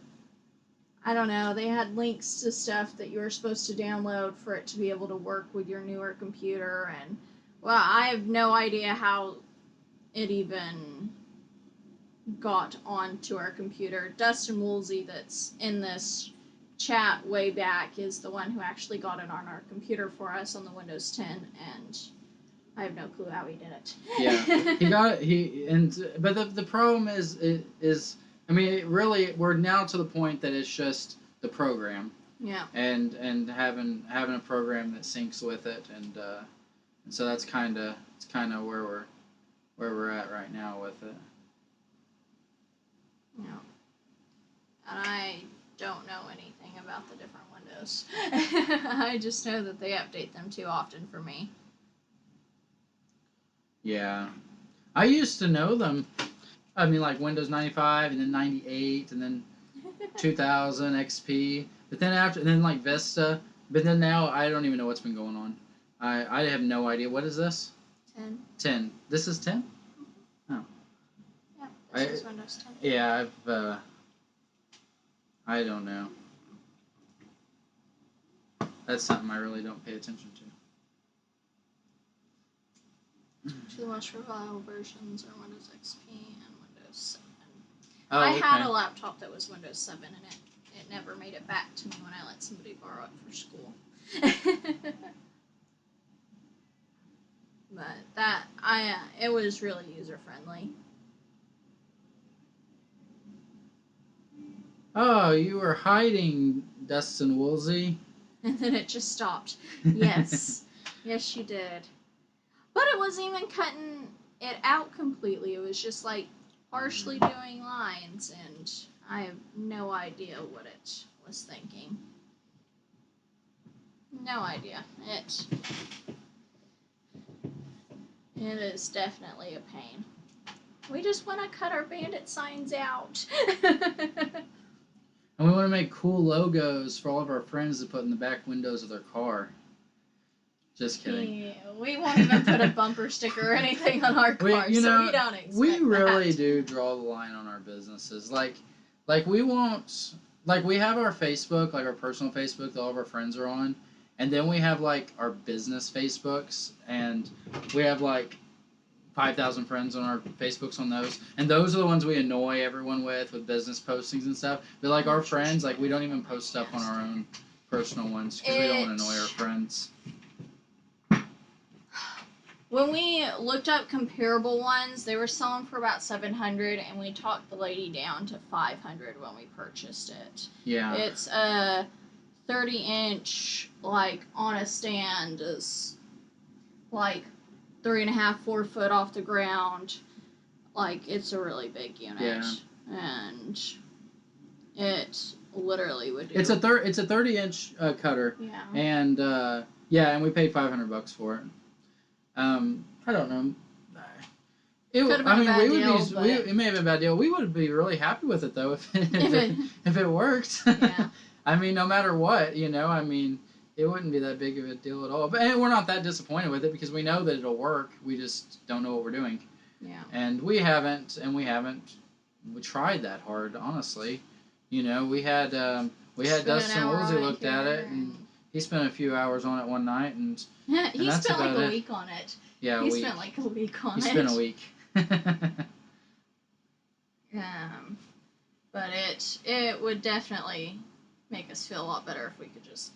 S1: I don't know, they had links to stuff that you were supposed to download for it to be able to work with your newer computer. And, well, I have no idea how it even got onto our computer. Dustin Woolsey, that's in this chat way back, is the one who actually got it on our computer for us on the Windows 10, and I have no clue how he did it.
S2: Yeah, he got it. But the problem is I mean, really, we're now to the point that it's just the program.
S1: Yeah.
S2: And having a program that syncs with it, and so that's kind of where we're at right now with it.
S1: Yeah. And I don't know anything about the different Windows. I just know that they update them too often for me.
S2: Yeah, I used to know them. I mean, like Windows 95, and then 98, and then 2000 XP. But then and then like Vista. But then now I don't even know what's been going on. I have no idea. What is this?
S1: 10.
S2: 10. This is 10? Oh.
S1: Yeah, this is Windows 10.
S2: Yeah, I don't know. That's something I really don't pay attention to.
S1: Two of the most reliable versions are Windows XP and Windows 7.
S2: Oh,
S1: I
S2: okay.
S1: had a laptop that was Windows 7, and it never made it back to me when I let somebody borrow it for school. But it was really user friendly.
S2: Oh, you were hiding, Dustin Woolsey.
S1: And then it just stopped. Yes. Yes, you did. it wasn't even cutting it out completely. It was just like partially doing lines, and I have no idea what it was thinking. No idea. It is definitely a pain. We just want to cut our bandit signs out.
S2: And we want to make cool logos for all of our friends to put in the back windows of their car. Just kidding.
S1: Yeah, we won't even put a bumper sticker or anything on our cars, we don't expect
S2: we really
S1: that.
S2: do draw the line on our businesses. Like we won't, like we have our Facebook, like our personal Facebook that all of our friends are on, and then we have like our business Facebooks, and we have like 5,000 friends on our Facebooks on those, and those are the ones we annoy everyone with business postings and stuff. But like our friends, like we don't even post stuff on our own personal ones because we don't want to annoy our friends.
S1: When we looked up comparable ones, they were selling for about $700, and we talked the lady down to $500 when we purchased it.
S2: Yeah.
S1: It's a 30-inch, like on a stand, is like 3.5, 4 foot off the ground. Like, it's a really big unit.
S2: Yeah.
S1: And it literally would do.
S2: It's a 30-inch cutter.
S1: Yeah.
S2: And and we paid $500 for it. I don't know. It may have been a bad deal. We would be really happy with it though if it worked.
S1: Yeah.
S2: I mean, no matter what, I mean, it wouldn't be that big of a deal at all. But we're not that disappointed with it because we know that it'll work. We just don't know what we're doing.
S1: Yeah.
S2: And we tried that hard, honestly. We had Dustin Woolsey looked at it, and he spent a few hours on it one night, and
S1: he spent like a week on it.
S2: Yeah,
S1: he spent like a week on it.
S2: He spent a week.
S1: But it would definitely make us feel a lot better if we could just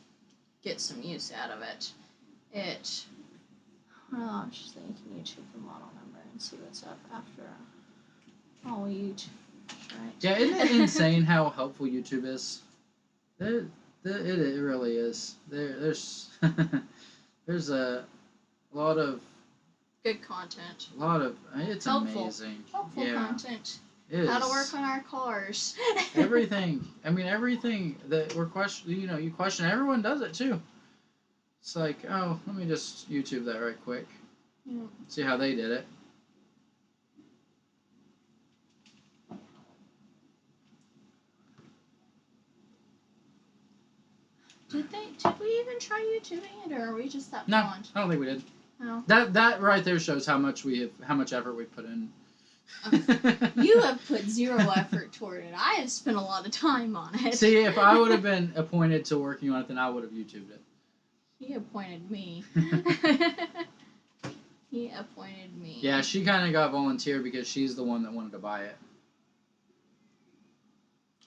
S1: get some use out of it. Well, I was just thinking, can you check the model number and see what's up after all YouTube, right?
S2: Yeah, isn't it insane how helpful YouTube is? It really is. There's there's a lot of
S1: good content.
S2: It's
S1: helpful.
S2: Amazing.
S1: Helpful content.
S2: It is.
S1: How to work on our cars.
S2: Everything. I mean, everything that we're questioning, you question, everyone does it too. It's like, oh, let me just YouTube that right quick.
S1: Yeah.
S2: See how they did it.
S1: Did we even try YouTubing it, or are we just that
S2: No,
S1: fond?
S2: I don't think we did.
S1: No.
S2: That right there shows how much effort we've put in.
S1: You have put zero effort toward it. I have spent a lot of time on it.
S2: See, if I would have been appointed to working on it, then I would have YouTubed it.
S1: He appointed me. He appointed me.
S2: Yeah, she kind of got volunteered because she's the one that wanted to buy it.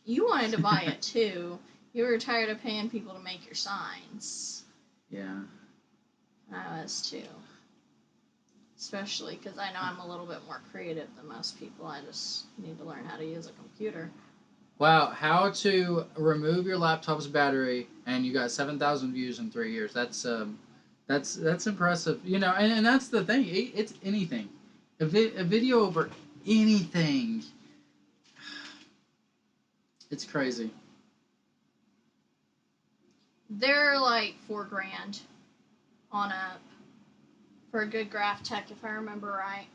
S1: You wanted to buy it too. You were tired of paying people to make your signs.
S2: Yeah.
S1: I was too. Especially because I know I'm a little bit more creative than most people. I just need to learn how to use a computer.
S2: Wow, how to remove your laptop's battery, and you got 7,000 views in 3 years. That's impressive. And that's the thing. It's anything. A video over anything. It's crazy.
S1: They're like $4,000 on up for a good graph tech, if I remember right.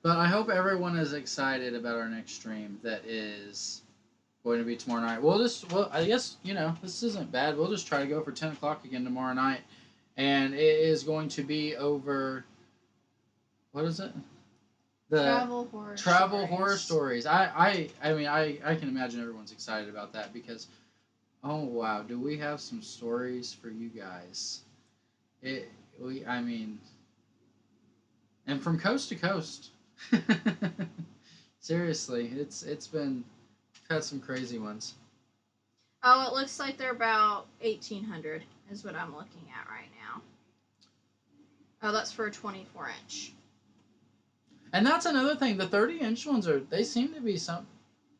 S2: But I hope everyone is excited about our next stream that is going to be tomorrow night. I guess, this isn't bad. We'll just try to go for 10 o'clock again tomorrow night. And it is going to be over, what is it?
S1: Travel
S2: horror stories. I mean, I can imagine everyone's excited about that because, oh wow, do we have some stories for you guys? And from coast to coast. Seriously, it's had some crazy ones.
S1: Oh, it looks like they're about 1,800 is what I'm looking at right now. Oh, that's for a 24-inch.
S2: And that's another thing. The 30-inch ones they seem to be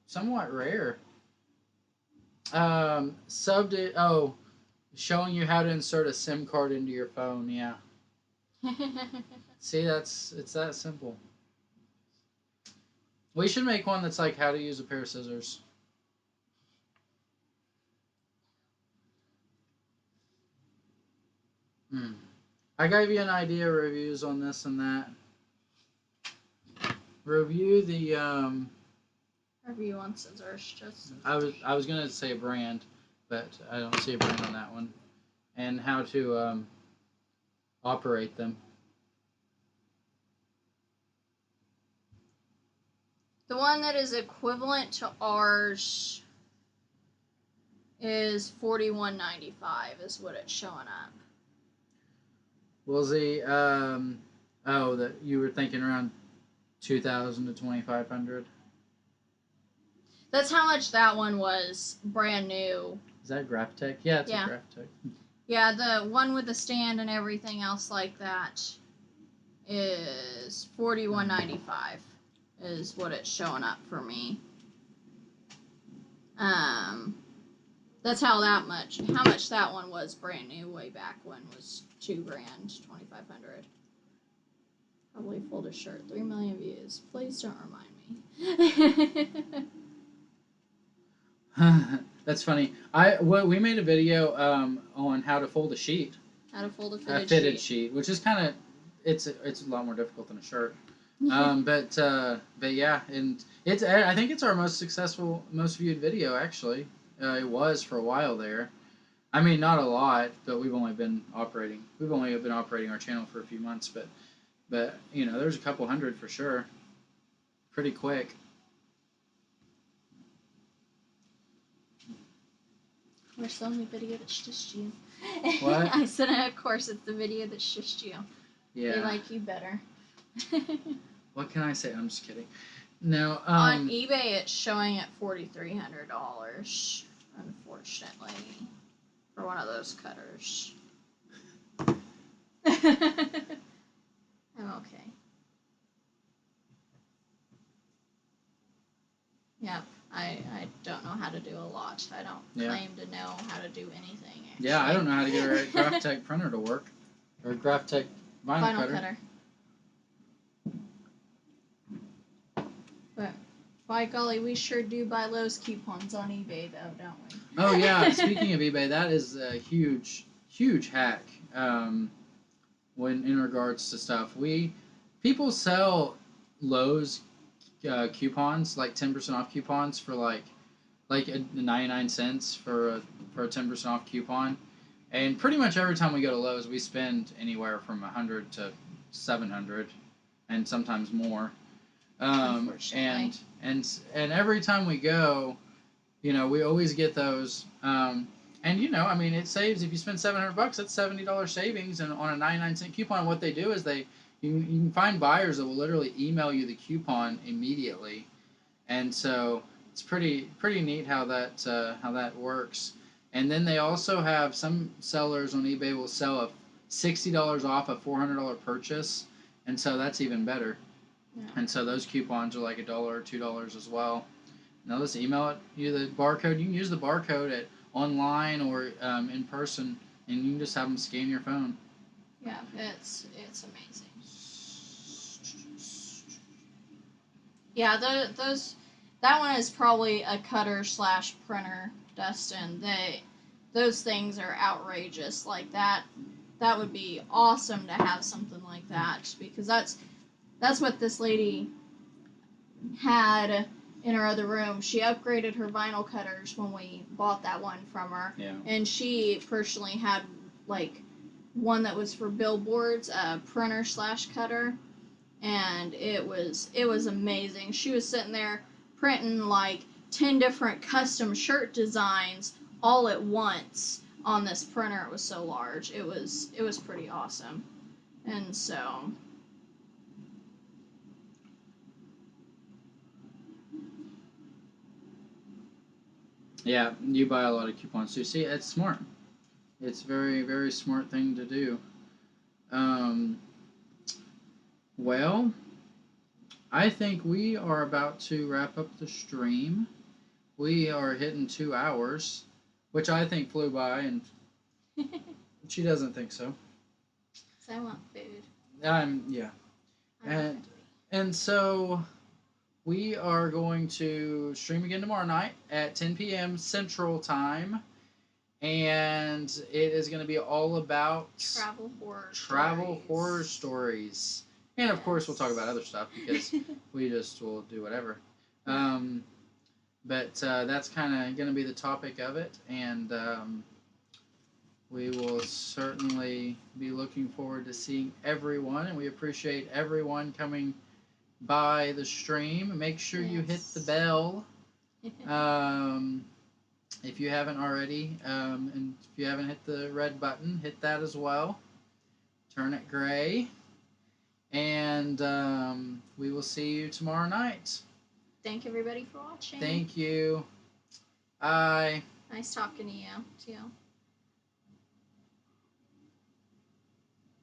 S2: somewhat rare. Showing you how to insert a SIM card into your phone. Yeah. See, it's that simple. We should make one that's like how to use a pair of scissors. I gave you an idea of reviews on this and that. Review the
S1: Review on scissors, just.
S2: I was gonna say a brand, but I don't see a brand on that one. And how to operate them.
S1: The one that is equivalent to ours is $41.95 is what it's showing up.
S2: Was the that you were thinking around 2,000 to 2,500?
S1: That's how much that one was brand new.
S2: Is that Graphtec? Yeah, it's a Graphtec.
S1: Yeah, the one with the stand and everything else like that is $41.95 is what it's showing up for me. That's how much that one was brand new way back when was $2,000, $2,500. Probably fold a shirt, 3 million views. Please don't remind me.
S2: That's funny. We made a video on how to fold a sheet.
S1: How to fold a
S2: fitted sheet, which is kind of it's a lot more difficult than a shirt. But yeah, and I think it's our most successful, most viewed video actually. It was for a while there. I mean, not a lot, but we've only been operating our channel for a few months, but you know, there's a couple hundred for sure. Pretty quick.
S1: Of course, the only video that's just you.
S2: What?
S1: I said, of course, it's the video that's just you.
S2: Yeah.
S1: They like you better.
S2: What can I say? I'm just kidding. No.
S1: On eBay, it's showing at $4,300. Unfortunately, for one of those cutters. I'm okay. Yep. I don't know how to do a lot. I don't claim to know how to do anything, actually.
S2: Yeah, I don't know how to get a Graphtec printer to work. Or Graphtec vinyl cutter.
S1: But, by golly, we sure do buy Lowe's coupons on eBay, though, don't we?
S2: Oh, yeah. Speaking of eBay, that is a huge, huge hack when in regards to stuff. People sell Lowe's coupons, like 10% off coupons for like 99 cents for a 10% off coupon, and pretty much every time we go to Lowe's we spend anywhere from 100 to 700 and sometimes more, and every time we go, you know, we always get those, and you know, I mean, it saves. If you spend $700, that's $70 savings, and on a 99-cent coupon, what they do is you can find buyers that will literally email you the coupon immediately, and so it's pretty neat how that works. And then they also have some sellers on eBay will sell a $60 off a $400 purchase, and so that's even better. Yeah. And so those coupons are like $1 or $2 as well. Now let's email you the barcode. You can use the barcode at online or in person, and you can just have them scan your phone.
S1: Yeah, it's amazing. Yeah, that one is probably a cutter / printer, Dustin. Those things are outrageous. Like that would be awesome to have something like that, because that's what this lady had in her other room. She upgraded her vinyl cutters when we bought that one from her.
S2: Yeah.
S1: And she personally had like one that was for billboards, a printer / cutter. And it was amazing. She was sitting there printing like 10 different custom shirt designs all at once on this printer. It was so large. It was pretty awesome. And so
S2: yeah, you buy a lot of coupons too. See, it's smart. It's very, very smart thing to do. Well, I think we are about to wrap up the stream. We are hitting 2 hours, which I think flew by, and she doesn't think so.
S1: So I want food.
S2: Yeah.
S1: I'm
S2: And
S1: hungry.
S2: and so we are going to stream again tomorrow night at 10 p.m. Central Time, and it is going to be all about
S1: Travel
S2: horror stories. And of course, we'll talk about other stuff because we just will do whatever. But that's kind of going to be the topic of it, and we will certainly be looking forward to seeing everyone, and we appreciate everyone coming by the stream. Make sure you hit the bell if you haven't already, and if you haven't hit the red button, hit that as well. Turn it gray, and we will see you tomorrow night.
S1: Thank everybody for watching.
S2: Thank you. Bye.
S1: Nice talking to you, too.